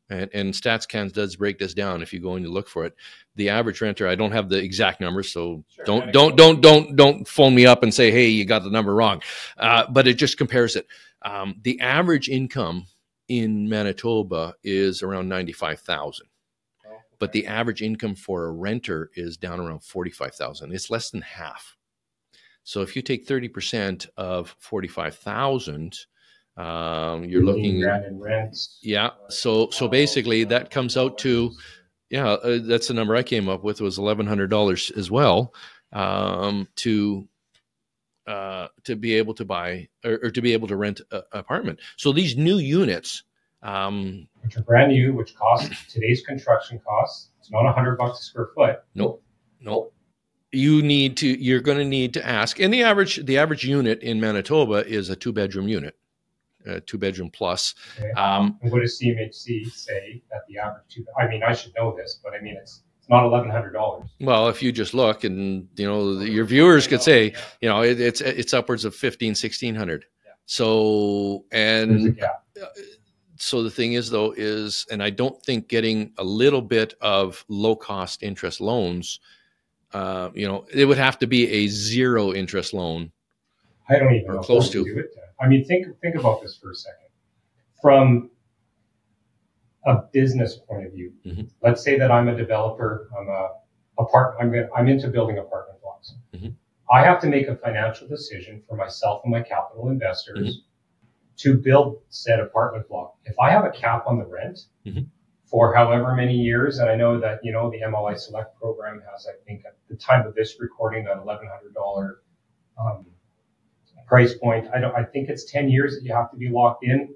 and StatsCan does break this down if you go in to look for it. The average renter, I don't have the exact numbers, so sure, don't phone me up and say, hey, you got the number wrong. But it just compares it. The average income in Manitoba is around $95,000. but the average income for a renter is down around 45,000. It's less than half. So if you take 30% of 45,000, you're looking in rents. Yeah. So basically that comes out to, that's the number I came up with, was $1,100 as well, to be able to buy or to be able to rent an apartment. So these new units, which are brand new, which cost today's construction costs, it's not $100 a square foot. Nope. You're going to need to ask, and the average unit in Manitoba is a 2-bedroom unit. 2-bedroom plus. Okay. And what does CMHC say that the average I mean, I should know this, but I mean, it's not $1,100. Well, if you just look, and your viewers could say, it's upwards of $1,500-1,600. Yeah. So, and there's a gap. So the thing is, though, and I don't think getting a little bit of low cost interest loans, it would have to be a 0 interest loan. I don't even know close to do it. I mean, think about this for a second. From a business point of view, mm-hmm. Let's say that I'm a developer. I'm into building apartment blocks. Mm-hmm. I have to make a financial decision for myself and my capital investors mm-hmm. to build said apartment block. If I have a cap on the rent mm-hmm. for however many years, and I know that the MLI Select program has, I think, at the time of this recording, that $1,100 price point. I think it's 10 years that you have to be locked in.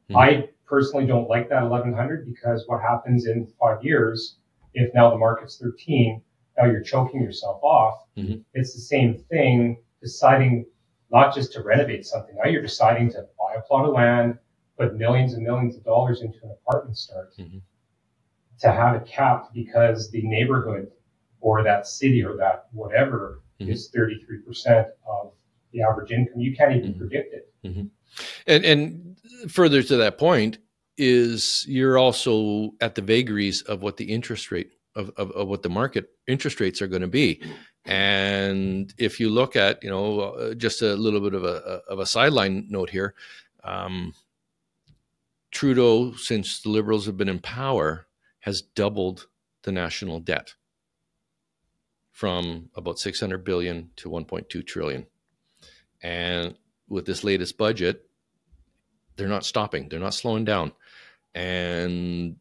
Mm-hmm. I personally don't like that 1,100, because what happens in 5 years, if now the market's 13, now you're choking yourself off. Mm-hmm. It's the same thing, deciding not just to renovate something. Now you're deciding to buy a plot of land, put millions and millions of dollars into an apartment start, mm-hmm. to have it capped because the neighborhood or that city or that whatever mm-hmm. is 33% of the average income. You can't even mm-hmm. predict it. Mm-hmm. And further to that point is, you're also at the vagaries of what the interest rate of what the market interest rates are going to be. And if you look at, just a little bit of a sideline note here, Trudeau, since the Liberals have been in power, has doubled the national debt from about $600 billion to $1.2 trillion. And with this latest budget, they're not stopping. They're not slowing down. And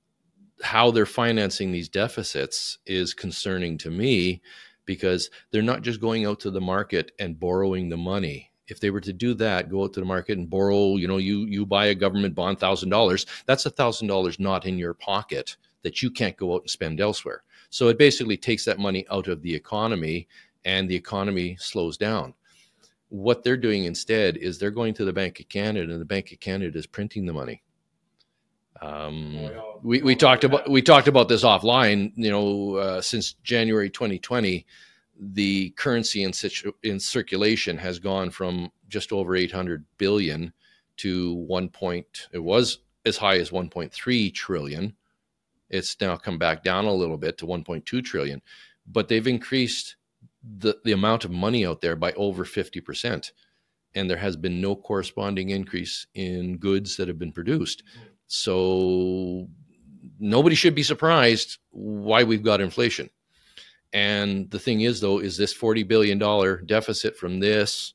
how they're financing these deficits is concerning to me, because they're not just going out to the market and borrowing the money. If they were to do that, go out to the market and borrow, you buy a government bond, $1,000, that's $1,000 not in your pocket that you can't go out and spend elsewhere. So it basically takes that money out of the economy, and the economy slows down. What they're doing instead is they're going to the Bank of Canada, and the Bank of Canada is printing the money. We talked about this offline. Since January 2020, the currency in circulation has gone from just over 800 billion to it was as high as 1.3 trillion. It's now come back down a little bit to 1.2 trillion, but they've increased the amount of money out there by over 50%. And there has been no corresponding increase in goods that have been produced. So nobody should be surprised why we've got inflation. And the thing is, though, is this $40 billion deficit from this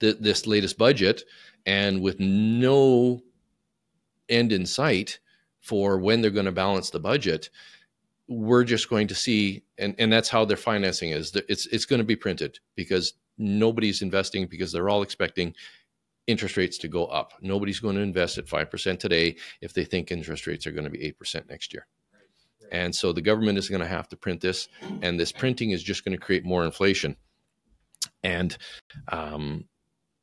latest budget, and with no end in sight for when they're going to balance the budget, we're just going to see, and that's how their financing is. It's going to be printed, because nobody's investing, because they're all expecting interest rates to go up. Nobody's going to invest at 5% today if they think interest rates are going to be 8% next year. And so the government is going to have to print this, and this printing is just going to create more inflation. And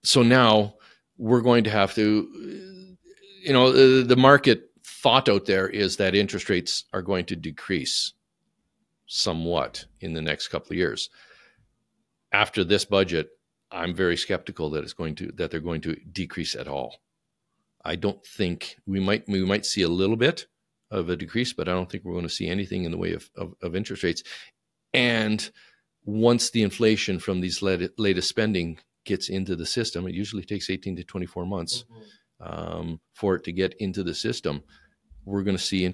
so now we're going to have to, the market thought out there is that interest rates are going to decrease somewhat in the next couple of years. After this budget, I'm very skeptical that they're going to decrease at all. I don't think we might see a little bit of a decrease, but I don't think we're going to see anything in the way of interest rates. And once the inflation from these latest spending gets into the system, it usually takes 18 to 24 months for it to get into the system. we're going to see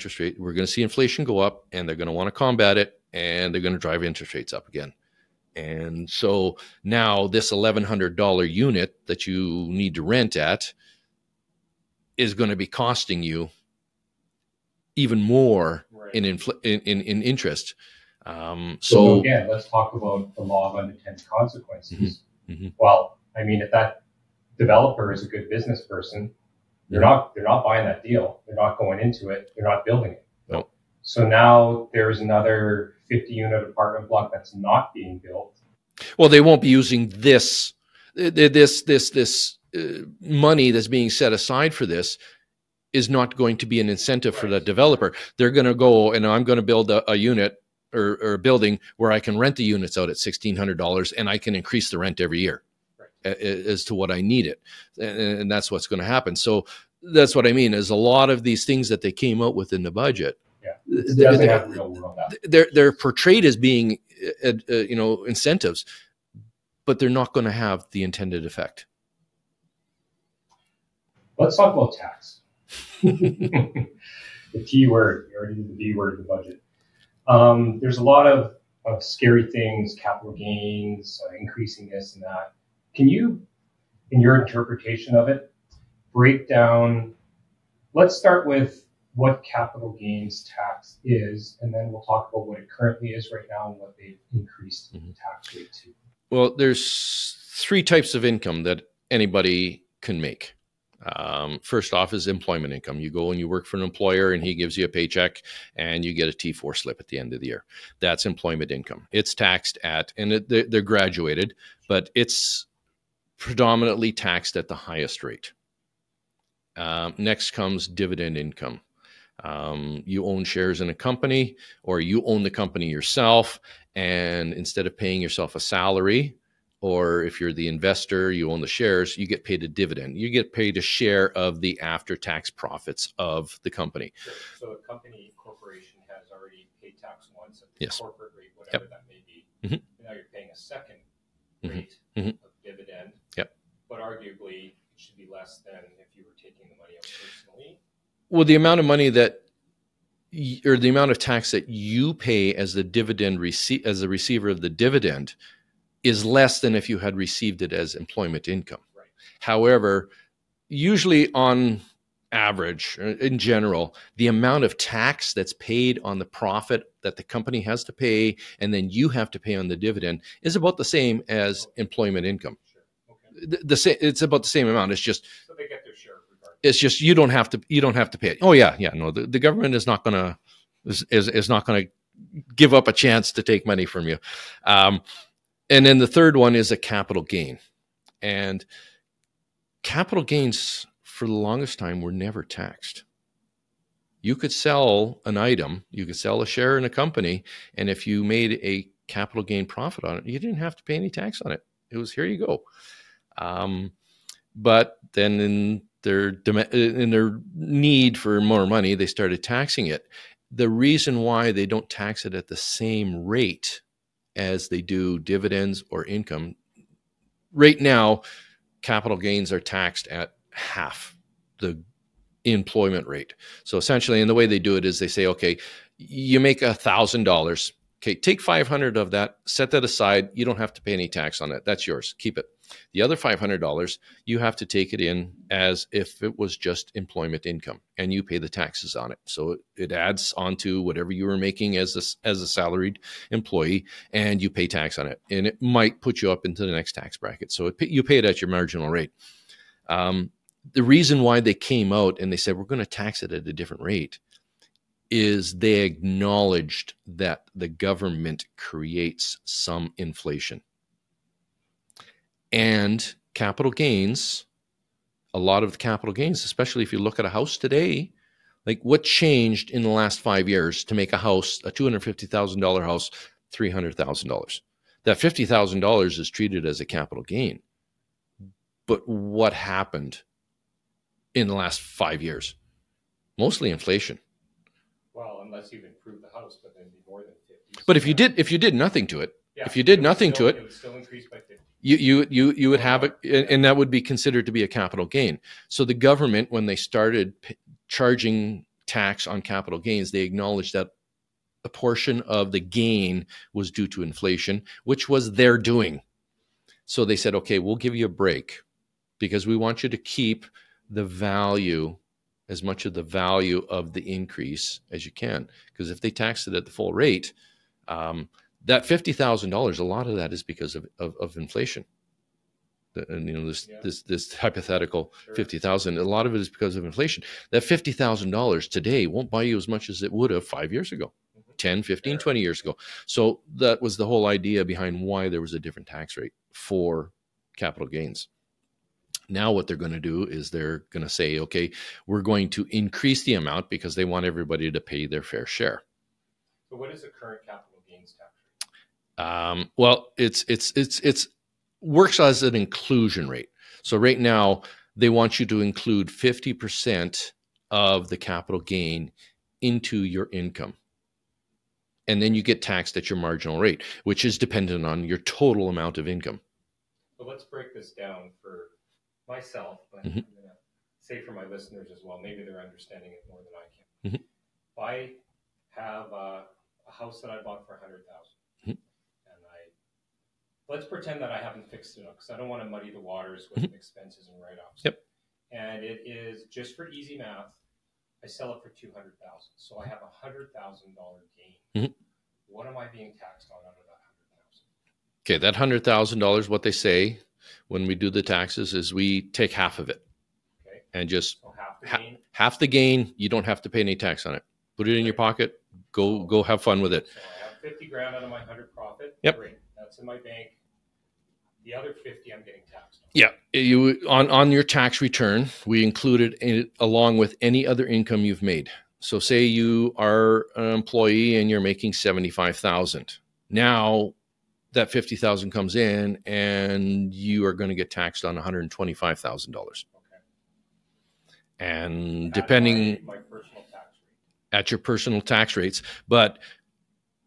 inflation go up, and they're going to want to combat it, and they're going to drive interest rates up again. And so now this $1,100 unit that you need to rent at is going to be costing you even more in interest. So again, let's talk about the law of unintended consequences. Mm-hmm. Well, I mean, if that developer is a good business person, they're not buying that deal. They're not going into it. They're not building it. No. So now there's another 50-unit apartment block that's not being built. Well, they won't be using this money that's being set aside for this is not going to be an incentive for that developer. They're going to go, and I'm going to build a unit or a building where I can rent the units out at $1,600, and I can increase the rent every year as to what I need it. And that's what's going to happen. So that's what I mean, is a lot of these things that they came out with in the budget, they're portrayed as being, incentives, but they're not going to have the intended effect. Let's talk about tax. The T word, you already did the B word of the budget. There's a lot of scary things, capital gains, increasing this and that. Can you, in your interpretation of it, break down, let's start with what capital gains tax is, and then we'll talk about what it currently is right now and what they've increased the tax rate to. Well, there's three types of income that anybody can make. First off is employment income. You go and you work for an employer and he gives you a paycheck and you get a T4 slip at the end of the year. That's employment income. It's taxed at, and they're graduated, but it's predominantly taxed at the highest rate. Next comes dividend income. You own shares in a company, or you own the company yourself, and instead of paying yourself a salary, or if you're the investor, you own the shares, you get paid a dividend. You get paid a share of the after-tax profits of the company. Sure. So a company, corporation has already paid tax once at the corporate rate, whatever that may be. Mm-hmm. Now you're paying a second rate of dividend. Yep. But arguably, it should be less than if you were taking the money out personally. Well, the amount of money that, or the amount of tax that you pay as the dividend as the receiver of the dividend, is less than if you had received it as employment income. Right. However, usually on average, in general, the amount of tax that's paid on the profit that the company has to pay and then you have to pay on the dividend is about the same as employment income. Sure. Okay. It's about the same amount. It's just, so they get their share regardless. It's just you don't have to pay it. Oh yeah. No, the government is not gonna give up a chance to take money from you. And then the third one is a capital gain. And capital gains for the longest time were never taxed. You could sell an item, you could sell a share in a company, and if you made a capital gain profit on it, you didn't have to pay any tax on it. It was, here you go. But then in their need for more money, they started taxing it. The reason why they don't tax it at the same rate as they do dividends or income. Right now, capital gains are taxed at half the employment rate. So essentially, and the way they do it is they say, okay, you make $1,000. Okay, take 500 of that, set that aside. You don't have to pay any tax on it. That's yours. Keep it. The other $500, you have to take it in as if it was just employment income, and you pay the taxes on it. So it adds onto whatever you were making as a salaried employee, and you pay tax on it. And it might put you up into the next tax bracket. So you pay it at your marginal rate. The reason why they came out and they said, we're going to tax it at a different rate is they acknowledged that the government creates some inflation. And capital gains, a lot of the capital gains, especially if you look at a house today, like what changed in the last 5 years to make a house, a $250,000 house, $300,000? That $50,000 is treated as a capital gain. But what happened in the last 5 years? Mostly inflation. Well, unless you've improved the house, but then it'd be more than 50. But if you did nothing to it, if you did nothing to it, it would still increase by 50. You would have it, and that would be considered to be a capital gain. So the government, when they started charging tax on capital gains, they acknowledged that a portion of the gain was due to inflation, which was their doing. So they said, okay, we'll give you a break because we want you to keep the value, as much of the value of the increase as you can. Because if they tax it at the full rate, that $50,000, a lot of that is because of inflation. And this hypothetical 50,000, a lot of it is because of inflation. That $50,000 today won't buy you as much as it would have 5 years ago, 10, 15, 20 years ago. So that was the whole idea behind why there was a different tax rate for capital gains. Now what they're going to do is they're going to say, okay, we're going to increase the amount because they want everybody to pay their fair share. So what is the current capital gains tax rate? Well, it's works as an inclusion rate. So right now they want you to include 50% of the capital gain into your income. And then you get taxed at your marginal rate, which is dependent on your total amount of income. So let's break this down for myself, but I'm going to say for my listeners as well. Maybe they're understanding it more than I can. If I have a house that I bought for $100,000, and let's pretend that I haven't fixed it up because I don't want to muddy the waters with expenses and write-offs. Yep. And it is just for easy math. I sell it for $200,000, so I have a $100,000 gain. What am I being taxed on out of that $100,000? Okay, that $100,000, what they say when we do the taxes is we take half of it, and just so half the gain. Half the gain. You don't have to pay any tax on it. Put it in your pocket. Go have fun with it. So I have 50 grand out of my 100 profit. Yep. Great. That's in my bank. The other 50 I'm getting taxed on. Yeah, you on your tax return, we included it along with any other income you've made. So say you are an employee and you're making $75,000. Now that $50,000 comes in and you are going to get taxed on $125,000. Okay. And depending my personal tax rate. At your personal tax rates, but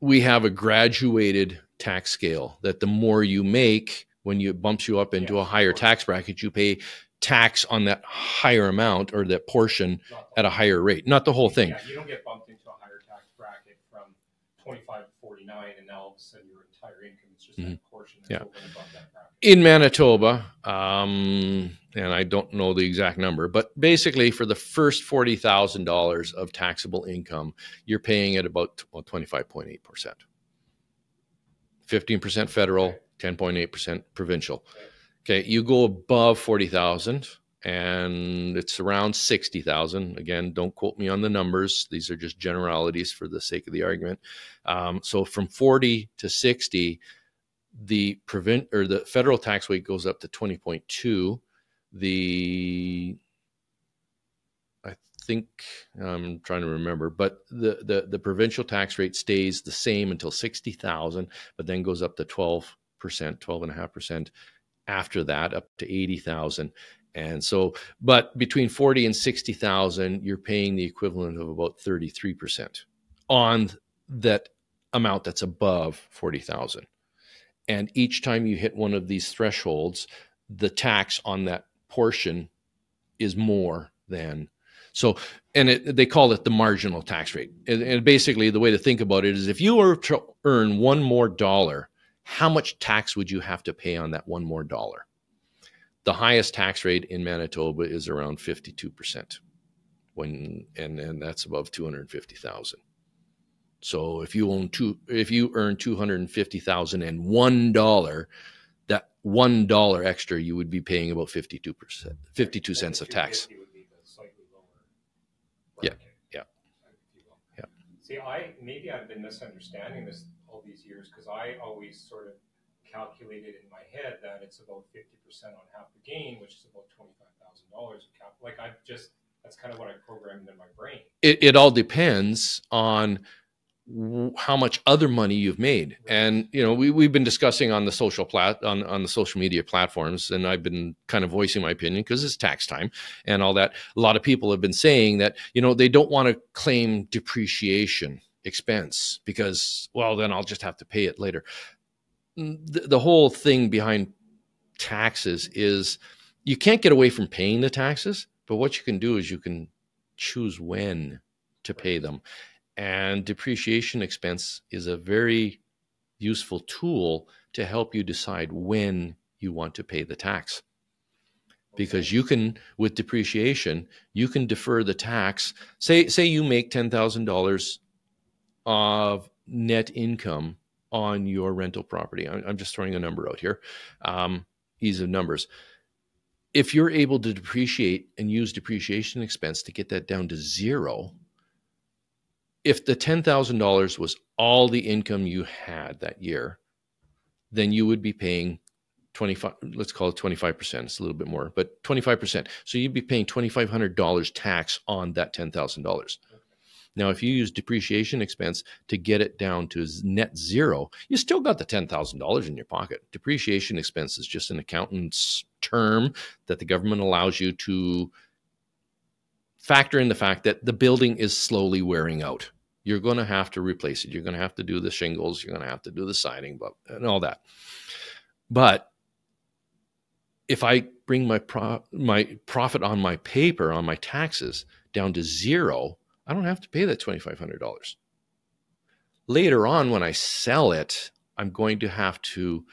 we have a graduated tax scale that the more you make, when it bumps you up into a higher tax bracket, you pay tax on that higher amount or that portion at a higher rate, not the whole thing. Yeah, you don't get bumped into a higher tax bracket from 25 to 49, and now all of a sudden your entire income is just that portion that's over and above that bracket. In Manitoba, and I don't know the exact number, but basically for the first $40,000 of taxable income, you're paying at about 25.8%. 15% federal, 10.8% provincial. Okay, you go above 40,000 and it's around 60,000. Again, don't quote me on the numbers. These are just generalities for the sake of the argument. So from 40 to 60, the federal tax rate goes up to 20.2. I think I'm trying to remember, but the provincial tax rate stays the same until 60,000, but then goes up to 12.5% after that, up to 80,000. And so, but between 40 and 60,000, you're paying the equivalent of about 33% on that amount that's above 40,000. And each time you hit one of these thresholds, the tax on that portion is more than. So, and they call it the marginal tax rate. And basically the way to think about it is if you were to earn one more dollar, how much tax would you have to pay on that one more dollar? The highest tax rate in Manitoba is around 52% and that's above 250,000. So if you earn $250,000 and $1, that $1 extra, you would be paying about 52%, 52 cents of tax. Would be the slightly lower bracket. Yeah. See, maybe I've been misunderstanding this all these years because I always sort of calculated in my head that it's about 50% on half the gain, which is about $25,000 of capital. Like that's kind of what I programmed in my brain. It all depends on how much other money you've made. Right. And, we've been discussing on the social on the social media platforms, and I've been kind of voicing my opinion because it's tax time and all that. A lot of people have been saying that, they don't want to claim depreciation expense because, well, then I'll just have to pay it later. The whole thing behind taxes is you can't get away from paying the taxes, but what you can do is you can choose when to pay them. And depreciation expense is a very useful tool to help you decide when you want to pay the tax. Because you can, with depreciation, you can defer the tax. Say you make $10,000 of net income on your rental property. I'm just throwing a number out here. Ease of numbers. If you're able to depreciate and use depreciation expense to get that down to zero, if the $10,000 was all the income you had that year, then you would be paying 25, let's call it 25%. It's a little bit more, but 25%. So you'd be paying $2,500 tax on that $10,000. Now, if you use depreciation expense to get it down to net zero, you still got the $10,000 in your pocket. Depreciation expense is just an accountant's term that the government allows you to factor in the fact that the building is slowly wearing out. You're going to have to replace it. You're going to have to do the shingles. You're going to have to do the siding and all that. But if I bring my profit on my paper, on my taxes, down to zero, I don't have to pay that $2,500. Later on, when I sell it, I'm going to have to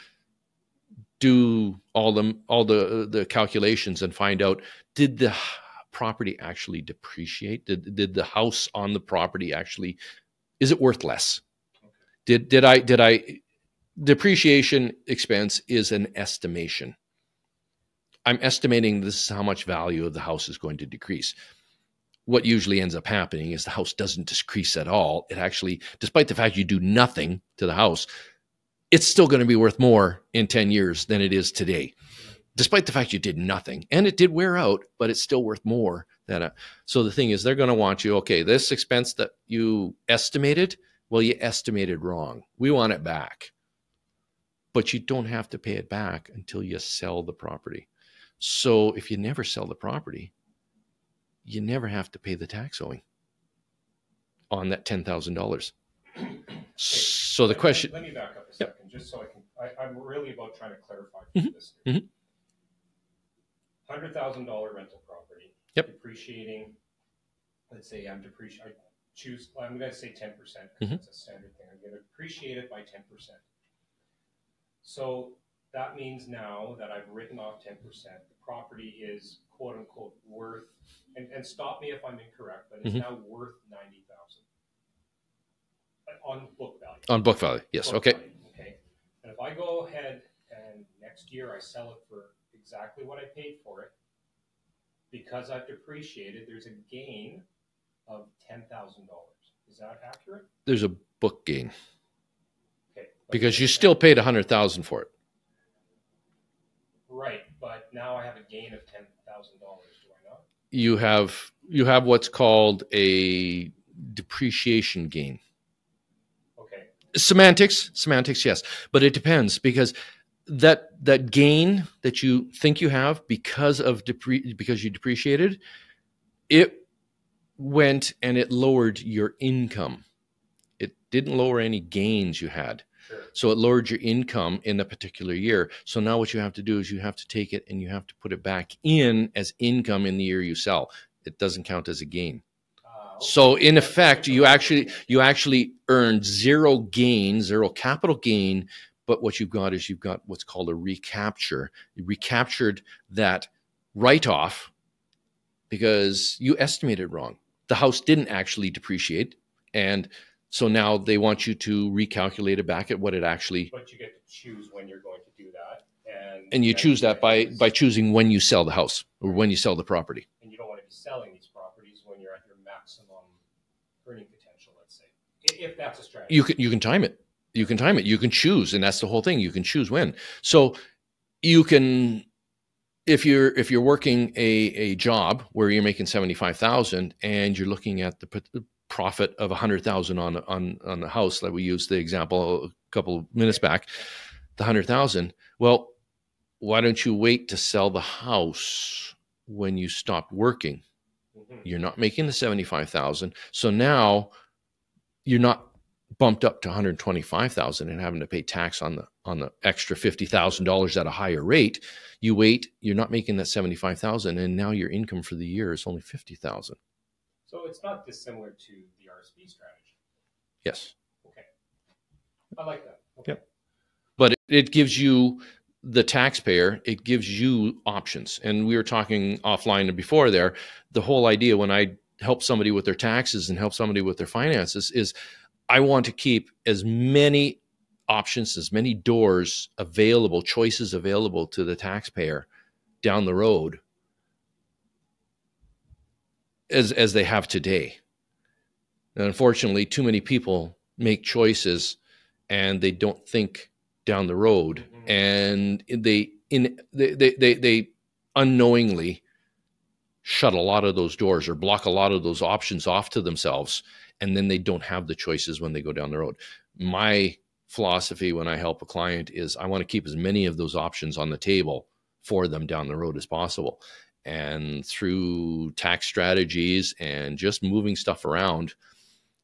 do all the calculations and find out, did the property actually depreciate? Did the house on the property actually, is it worth less? Did I depreciation expense is an estimation. I'm estimating this is how much value of the house is going to decrease. What usually ends up happening is the house doesn't decrease at all. It actually, despite the fact you do nothing to the house, it's still going to be worth more in 10 years than it is today, despite the fact you did nothing. And it did wear out, but it's still worth more than so the thing is, they're going to want you, okay, this expense that you estimated, well, you estimated wrong. We want it back. But you don't have to pay it back until you sell the property. So if you never sell the property, you never have to pay the tax owing on that $10,000. So the question... Let me back up a second, just so I can... I'm really about trying to clarify this. $100,000 rental property. Yep. Depreciating, let's say I'm going to say 10% because it's a standard thing. I'm going to depreciate it by 10%. So that means now that I've written off 10%, the property is quote unquote worth, and stop me if I'm incorrect, but it's now worth $90,000 on book value. On book value, yes. Okay. Okay. And if I go ahead and next year I sell it for exactly what I paid for it, because I've depreciated, there's a gain of $10,000. Is that accurate? There's a book gain. Okay. Because you still paid $100,000 for it. Right, but now I have a gain of $10,000. Do I not? You have what's called a depreciation gain. Okay. Semantics, yes, but it depends because that gain that you think you have because you depreciated, it went and it lowered your income. It didn't lower any gains you had. Sure. So it lowered your income in a particular year. So now what you have to do is you have to take it and you have to put it back in as income in the year you sell. It doesn't count as a gain. Okay. So in effect, you actually earned zero gain, zero capital gain, but what you've got is you've got what's called a recapture. You recaptured that write-off because you estimated wrong. The house didn't actually depreciate, and so now they want you to recalculate it back at what it actually... But you get to choose when you're going to do that. And you choose that by choosing when you sell the house or when you sell the property. And you don't want to be selling these properties when you're at your maximum earning potential, let's say, if that's a strategy. You can time it. You can time it. You can choose, and that's the whole thing. You can choose when. So you can... If you're working a job where you're making $75,000 and you're looking at the profit of $100,000 on the house, like we used the example a couple of minutes back, the $100,000. Well, why don't you wait to sell the house when you stop working? You're not making the $75,000, so now you're not bumped up to $125,000 and having to pay tax on the extra $50,000 at a higher rate. You wait, you're not making that $75,000, and now your income for the year is only $50,000. So it's not dissimilar to the RSP strategy. Yes. Okay. I like that. Okay. Yep. But it gives you, the taxpayer, it gives you options. And we were talking offline before there, the whole idea when I help somebody with their taxes and help somebody with their finances is I want to keep as many options, as many doors available, choices available to the taxpayer down the road as they have today. And unfortunately, too many people make choices and they don't think down the road, and they unknowingly shut a lot of those doors or block a lot of those options off to themselves, and then they don't have the choices when they go down the road. My philosophy when I help a client is I want to keep as many of those options on the table for them down the road as possible. And through tax strategies and just moving stuff around,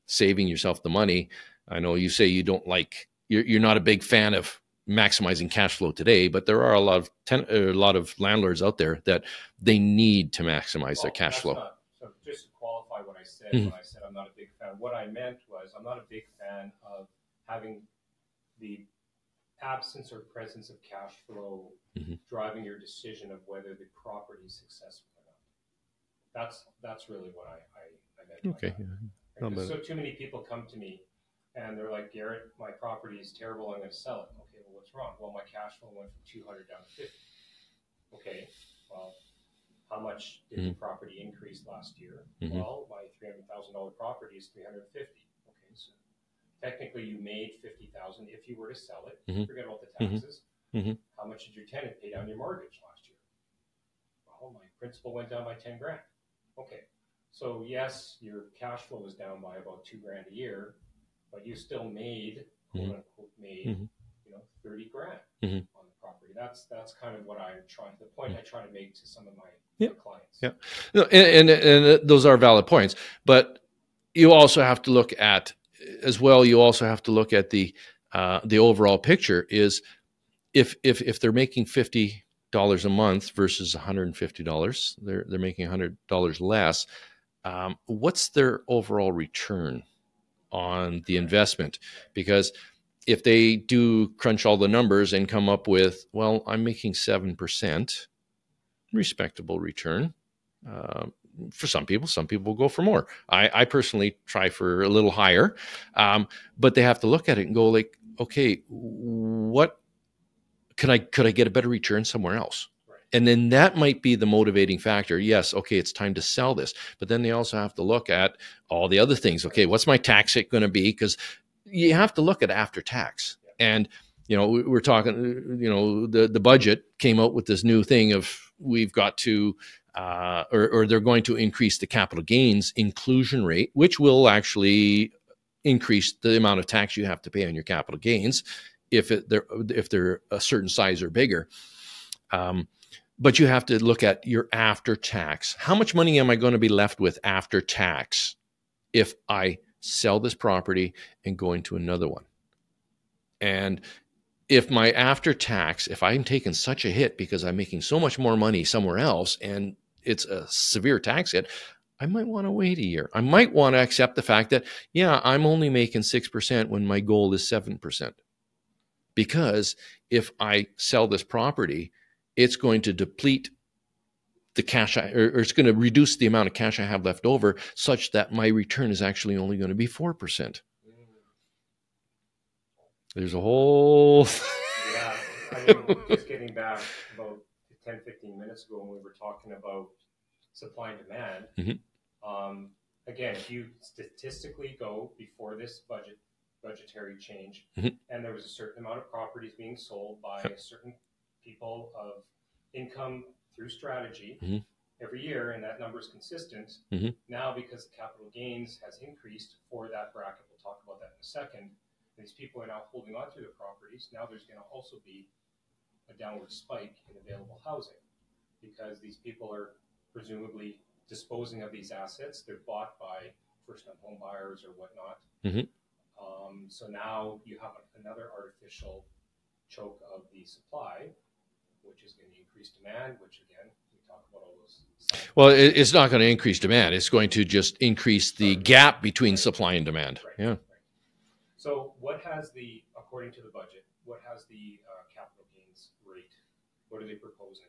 saving yourself the money. I know you say you don't like, you're not a big fan of maximizing cash flow today, but there are a lot of landlords out there that they need to maximize their cash flow. So just to qualify what I said, when I said I'm not a big fan, what I meant was I'm not a big fan of having the absence or presence of cash flow driving your decision of whether the property is successful or not. That's really what I meant. Okay. Right? So too many people come to me and they're like, Garrett, my property is terrible. I'm going to sell it. Okay, well, what's wrong? Well, my cash flow went from 200 down to 50. Okay, well, how much did the property increase last year? Well, my $300,000 property is $350. Okay, so technically you made $50,000 if you were to sell it. Forget about the taxes. How much did your tenant pay down your mortgage last year? Well, my principal went down by 10 grand. Okay. So yes, your cash flow was down by about $2,000 a year, but you still made, quote unquote, made, 30 grand on the property. That's kind of what the point I try to make to some of my clients. Yeah. No, and those are valid points, but you also have to look at as well. You also have to look at the overall picture is if they're making $50 a month versus $150, they're making $100 less. What's their overall return on the investment? Because if they do crunch all the numbers and come up with, well, I'm making 7%, respectable return. For some people go for more. I personally try for a little higher, but they have to look at it and go like, okay, what could I get a better return somewhere else? And then that might be the motivating factor. Yes, okay, it's time to sell this. But then they also have to look at all the other things. Okay, what's my tax hit going to be? Because you have to look at after tax. And, we're talking, the budget came out with this new thing of we've got to, or they're going to increase the capital gains inclusion rate, which will actually increase the amount of tax you have to pay on your capital gains if they're a certain size or bigger. But you have to look at your after tax. How much money am I going to be left with after tax if I sell this property and go into another one? And if my after tax, if I'm taking such a hit because I'm making so much more money somewhere else and it's a severe tax hit, I might want to wait a year. I might want to accept the fact that, I'm only making 6% when my goal is 7%. Because if I sell this property, it's going to deplete the cash, or it's going to reduce the amount of cash I have left over such that my return is actually only going to be 4%. There's a whole... Just getting back about 10, 15 minutes ago when we were talking about supply and demand. Again, if you statistically go before this budgetary change, and there was a certain amount of properties being sold by a certain people of income through strategy every year, and that number is consistent. Now, because the capital gains has increased for that bracket, we'll talk about that in a second, these people are now holding on to their properties. Now there's going to also be a downward spike in available housing because these people are presumably disposing of these assets. They're bought by first-time home buyers or whatnot. So now you have another artificial choke of the supply, which is going to increase demand, which again, we talk about all those. Well, it's not going to increase demand. It's going to just increase the gap between supply and demand. Right. Yeah. Right. So what has according to the budget, what has the capital gains rate? What are they proposing?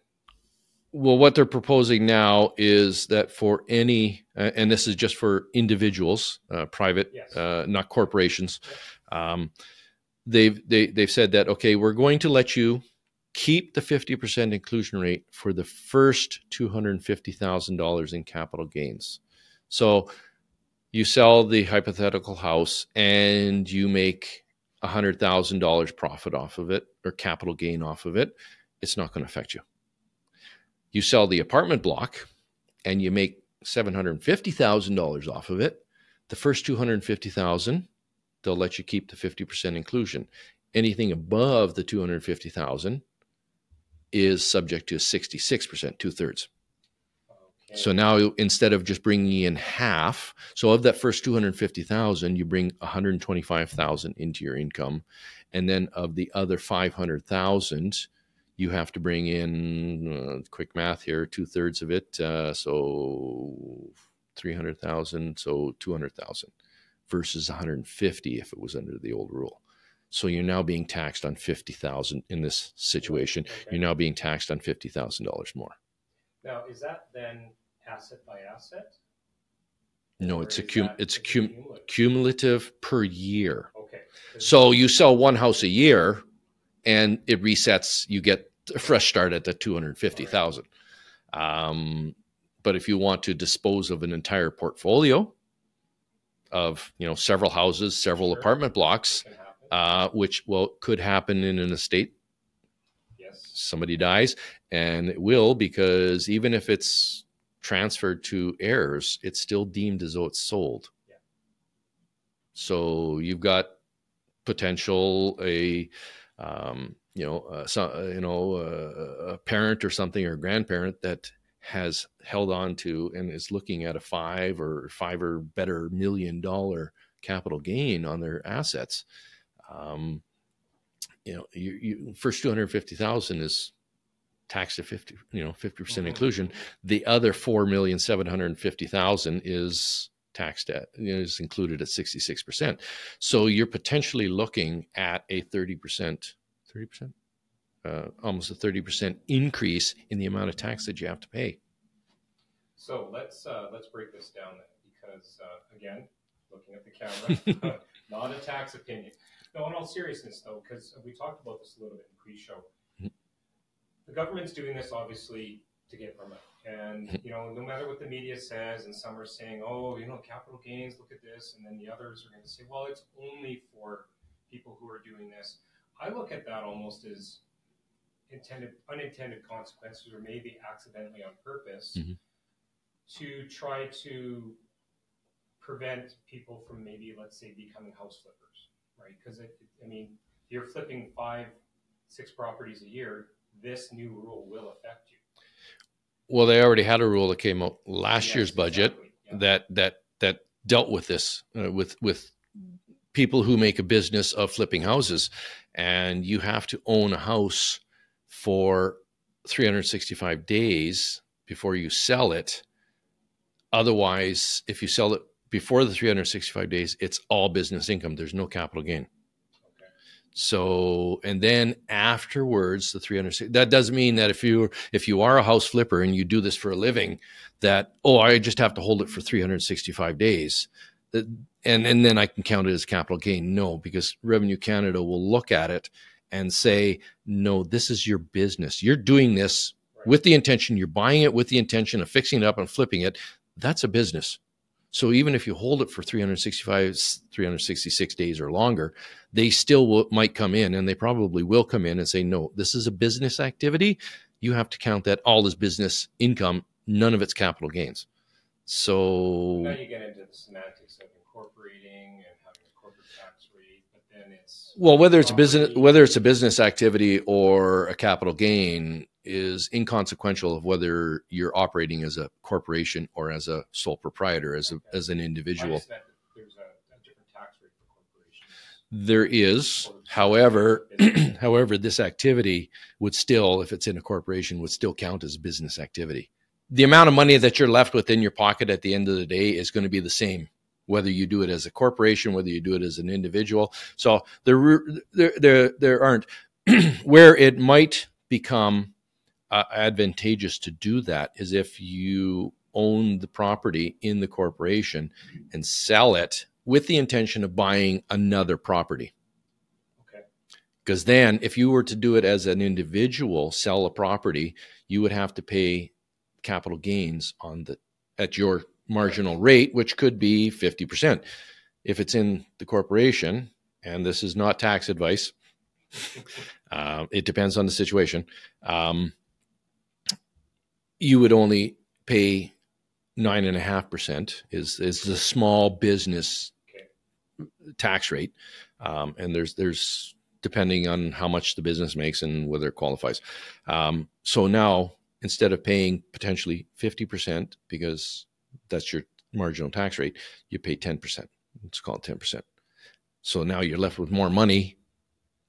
Well, what they're proposing now is that for any, and this is just for individuals, private, Yes. Not corporations. They've said that, okay, we're going to let you keep the 50% inclusion rate for the first $250,000 in capital gains. So you sell the hypothetical house and you make $100,000 profit off of it or capital gain off of it. It's not going to affect you. You sell the apartment block and you make $750,000 off of it. The first $250,000, they'll let you keep the 50% inclusion. Anything above the $250,000 is subject to a 66%, 2/3. Okay. So now instead of just bringing in half, so of that first $250,000, you bring $125,000 into your income, and then of the other $500,000, you have to bring in quick math here, 2/3 of it, so $300,000, so $200,000 versus $150,000 if it was under the old rule. So you're now being taxed on $50,000 in this situation. Okay. You're now being taxed on $50,000 more. Now, is that then asset by asset? No, it's cumulative per year. Okay. So you sell one house a year, and it resets. You get a fresh start at the $250,000. But if you want to dispose of an entire portfolio of several houses, several apartment blocks, which could happen in an estate. Yes. Somebody dies, and it will, because even if it's transferred to heirs, it's still deemed as though it's sold. Yeah. So you've got potential a parent or something, or a grandparent that has held on to and is looking at a $5 or better $1 million capital gain on their assets. First $250,000 is taxed at 50% inclusion. The other $4,750,000 is taxed at, is included at 66%. So you're potentially looking at a 30%, almost a 30% increase in the amount of tax that you have to pay. So let's break this down then, because again, looking at the camera, not a tax opinion. No, in all seriousness though, because we talked about this a little bit in pre-show. Mm-hmm. The government's doing this obviously to get more money. And, no matter what the media says, and some are saying, capital gains, look at this. And then the others are going to say, well, it's only for people who are doing this. I look at that almost as unintended consequences, or maybe accidentally on purpose, mm-hmm. to try to prevent people from maybe, let's say, becoming house flippers, right? Because, you're flipping 5-6 properties a year, this new rule will affect you. Well, they already had a rule that came out last year's budget, exactly. that dealt with this, with people who make a business of flipping houses, and you have to own a house for 365 days before you sell it. Otherwise, if you sell it before the 365 days, it's all business income. There's no capital gain. So, and then afterwards, the 360, that doesn't mean that if you are a house flipper and you do this for a living, that, I just have to hold it for 365 days. And then I can count it as capital gain. No, because Revenue Canada will look at it and say, no, this is your business. You're doing this with the intention, you're buying it with the intention of fixing it up and flipping it. That's a business. So even if you hold it for 366 days or longer, they still might come in, and they probably will come in and say, no, this is a business activity. You have to count that all as business income, none of it's capital gains. So now you get into the semantics of incorporating and having a corporate tax rate, but then it's whether it's a business activity or a capital gain is inconsequential of whether you're operating as a corporation or as a sole proprietor, as an individual. I just meant that there's a different tax rate for corporations. There is. However, however, this activity would still, if it's in a corporation, would still count as business activity. The amount of money that you're left with in your pocket at the end of the day is going to be the same, whether you do it as a corporation, whether you do it as an individual. So there aren't where it might become advantageous to do that is if you own the property in the corporation and sell it with the intention of buying another property. Because then if you were to do it as an individual, sell a property, you would have to pay capital gains on at your marginal rate, which could be 50%. If it's in the corporation, and this is not tax advice, it depends on the situation, you would only pay 9.5% is the small business tax rate. And there's depending on how much the business makes and whether it qualifies. So now, instead of paying potentially 50%, because that's your marginal tax rate, you pay 10%. Let's call it 10%. So now you're left with more money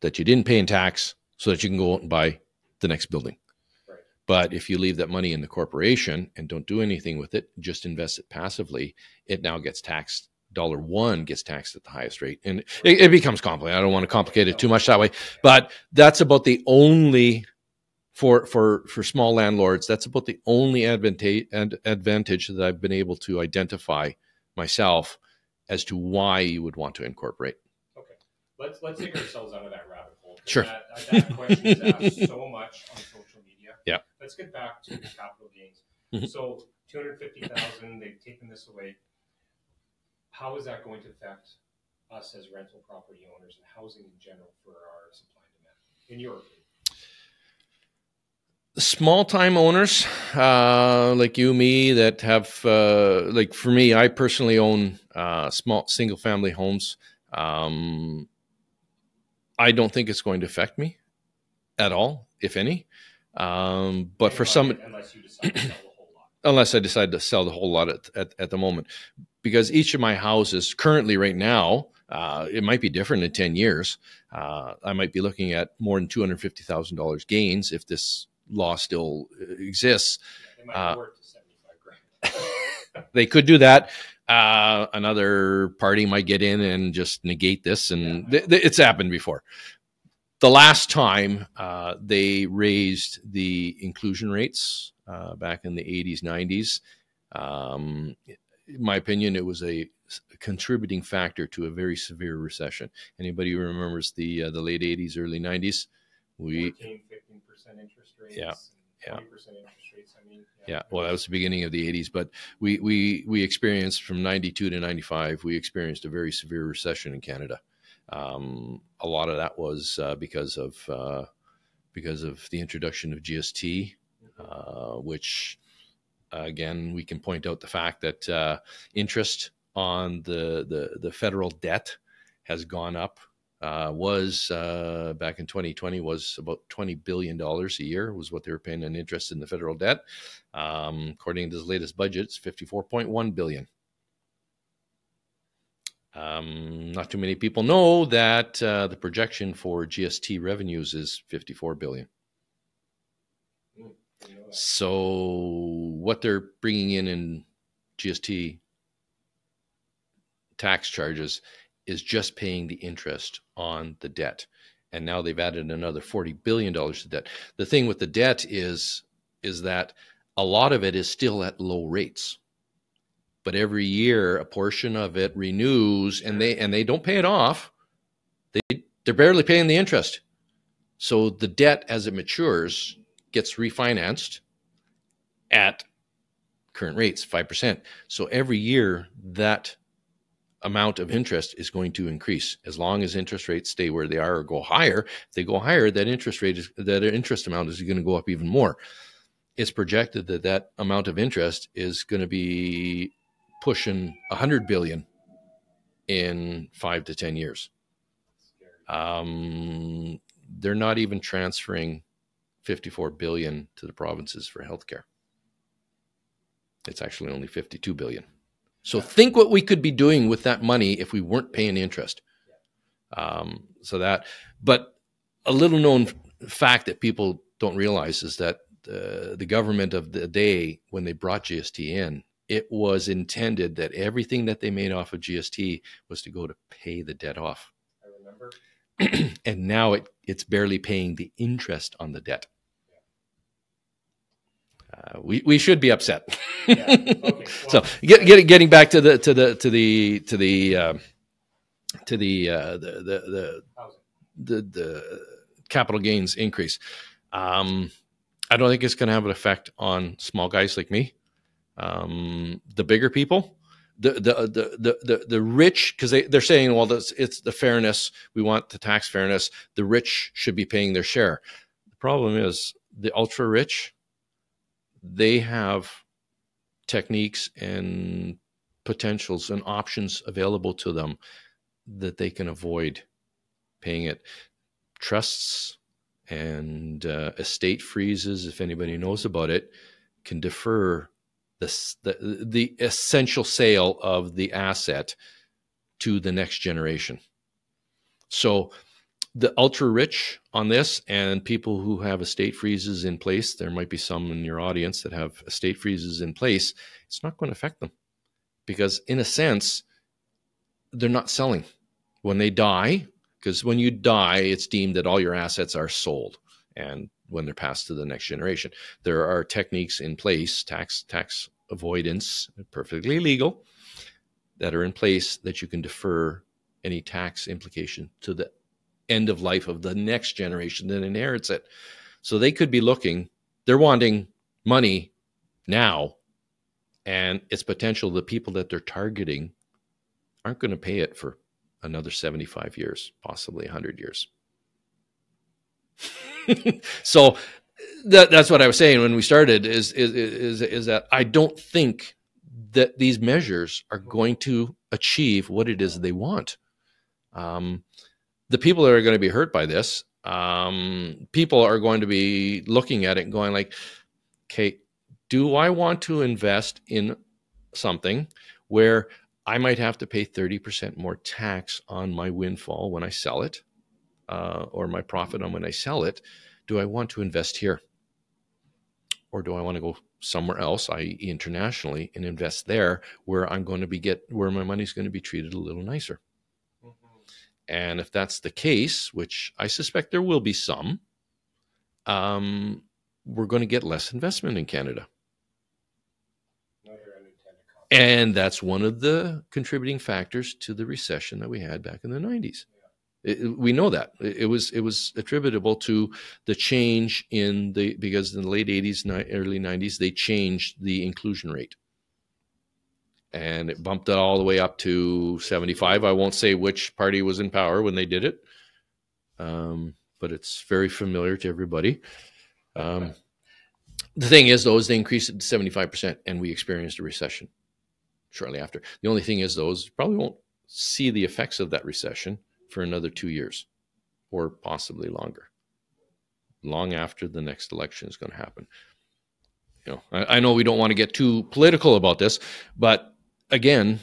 that you didn't pay in tax so that you can go out and buy the next building. Right. But if you leave that money in the corporation and don't do anything with it, just invest it passively, it now gets taxed. $1 gets taxed at the highest rate. And it becomes complicated. I don't want to complicate it too much that way, but that's about the only, for small landlords, that's about the only advantage that I've been able to identify myself as to why you would want to incorporate. Okay. Let's take ourselves out of that rabbit hole. Sure. That question is asked so much on social media. Yeah. Let's get back to the capital gains. Mm-hmm. So $250,000, they've taken this away. How is that going to affect us as rental property owners and housing in general for our supply and demand, in your opinion? Small-time owners like you, me, that have, like for me, I personally own small single-family homes. I don't think it's going to affect me at all, if any. But for some, unless you decide to sell the whole lot. Unless I decide to sell the whole lot at the moment. Because each of my houses currently right now, it might be different in 10 years. I might be looking at more than $250,000 gains if this law still exists. Yeah, they might be worth $75,000. They could do that. Another party might get in and just negate this, and it's happened before. The last time they raised the inclusion rates back in the 80s, 90s, in my opinion, it was a contributing factor to a very severe recession. Anybody who remembers the late 80s, early 90s? 14, 15% interest rates. Yeah. 20% interest rates. I mean, well, that was the beginning of the 80s, but we experienced from 92 to 95, we experienced a very severe recession in Canada. A lot of that was because of the introduction of GST, which again, we can point out the fact that interest on the federal debt has gone up. Was back in 2020 was about $20 billion a year was what they were paying in interest in the federal debt. According to the latest budget, it's $54.1 billion. Not too many people know that the projection for GST revenues is $54 billion. So what they're bringing in GST tax charges is just paying the interest on the debt. And now they've added another $40 billion to debt. The thing with the debt is that a lot of it is still at low rates. But every year, a portion of it renews, and they don't pay it off. They're barely paying the interest. So the debt, as it matures, gets refinanced at current rates, 5%. So every year, that amount of interest is going to increase as long as interest rates stay where they are or go higher. If they go higher, that interest amount is going to go up even more. It's projected that amount of interest is going to be pushing $100 billion in 5 to 10 years. They're not even transferring $54 billion to the provinces for healthcare. It's actually only $52 billion. So think what we could be doing with that money if we weren't paying interest. But a little known fact that people don't realize is that the government of the day, when they brought GST in, it was intended that everything that they made off of GST was to go to pay the debt off. I remember. And now it's barely paying the interest on the debt. We should be upset. Yeah. Okay. Well, So getting back to the capital gains increase. I don't think it's going to have an effect on small guys like me. The bigger people, the rich, because they're saying, well, it's the fairness. We want the tax fairness. The rich should be paying their share. The problem is the ultra rich, they have techniques and potentials and options available to them that they can avoid paying it. Trusts and estate freezes, if anybody knows about it, can defer the essential sale of the asset to the next generation. So the ultra rich on this, and people who have estate freezes in place, there might be some in your audience that have estate freezes in place, it's not going to affect them, because in a sense, they're not selling when they die. Because when you die, it's deemed that all your assets are sold, and when they're passed to the next generation, there are techniques in place, tax avoidance, perfectly legal, that are in place that you can defer any tax implication to the end of life of the next generation that inherits it. So they could be they're wanting money now, and it's potential the people that they're targeting aren't going to pay it for another 75 years, possibly 100 years. So that's what I was saying when we started is that I don't think that these measures are going to achieve what it is they want. The people that are going to be hurt by this, people are going to be looking at it and going like, okay, do I want to invest in something where I might have to pay 30% more tax on my windfall when I sell it, or my profit on when I sell it? Do I want to invest here? Or do I want to go somewhere else, i.e. internationally, and invest there where I'm going to where my money's going to be treated a little nicer? Mm-hmm. And if that's the case, which I suspect there will be some, we're going to get less investment in Canada. And that's one of the contributing factors to the recession that we had back in the 90s. We know that. It was attributable to the change because in the late 80s, early 90s, they changed the inclusion rate. And it bumped it all the way up to 75. I won't say which party was in power when they did it, but it's very familiar to everybody. The thing is, though, is they increased it to 75%, and we experienced a recession shortly after. The only thing is, though, is you probably won't see the effects of that recession for another 2 years, or possibly longer, long after the next election is going to happen. I know we don't want to get too political about this, but again,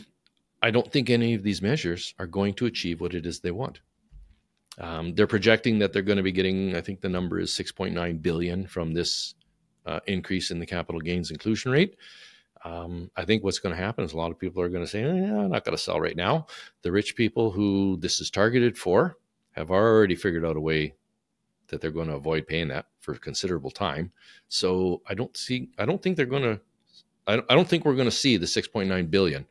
I don't think any of these measures are going to achieve what it is they want. They're projecting that they're going to be getting, I think the number is 6.9 billion from this increase in the capital gains inclusion rate. I think what's going to happen is a lot of people are going to say, I'm not going to sell right now. The rich people who this is targeted for have already figured out a way that they're going to avoid paying that for a considerable time. So I don't think we're going to see the 6.9 billion.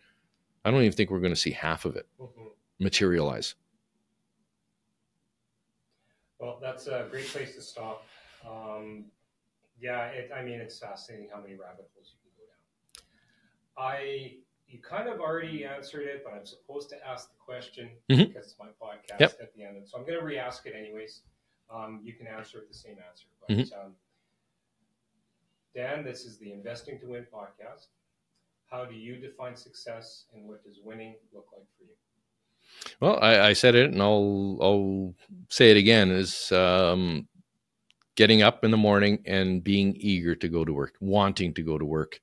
I don't even think we're going to see half of it materialize. Well, that's a great place to stop. It's fascinating how many rabbit holes you can go down. You kind of already answered it, but I'm supposed to ask the question because it's my podcast at the end. So I'm going to re-ask it anyways. You can answer it the same answer. But, Dan, this is the Investing to Win podcast. How do you define success, and what does winning look like for you? Well, I said it, and I'll say it again, is getting up in the morning and being eager to go to work, wanting to go to work.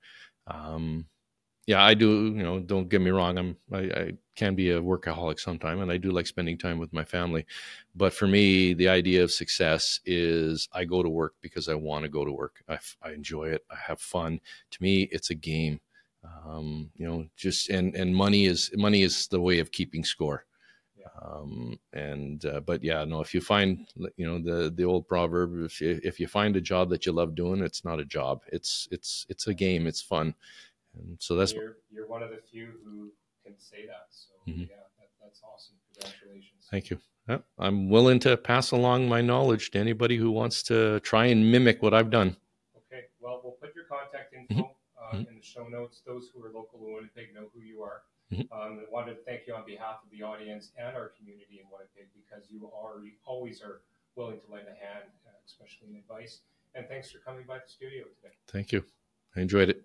I do, don't get me wrong. I can be a workaholic sometime, and I do like spending time with my family. But for me, the idea of success is I go to work because I want to go to work. I enjoy it. I have fun. To me, it's a game. Just and money is the way of keeping score. But yeah, no, if you find, the old proverb, if you find a job that you love doing, it's not a job. It's a game. It's fun. And so you're one of the few who can say that. So that's awesome. Congratulations. Thank you. Yeah, I'm willing to pass along my knowledge to anybody who wants to try and mimic what I've done. Okay. Well, we'll put your contact info in the show notes. Those who are local to Winnipeg know who you are. I wanted to thank you on behalf of the audience and our community in Winnipeg, because you always are willing to lend a hand, especially in advice. And thanks for coming by the studio today. Thank you. I enjoyed it.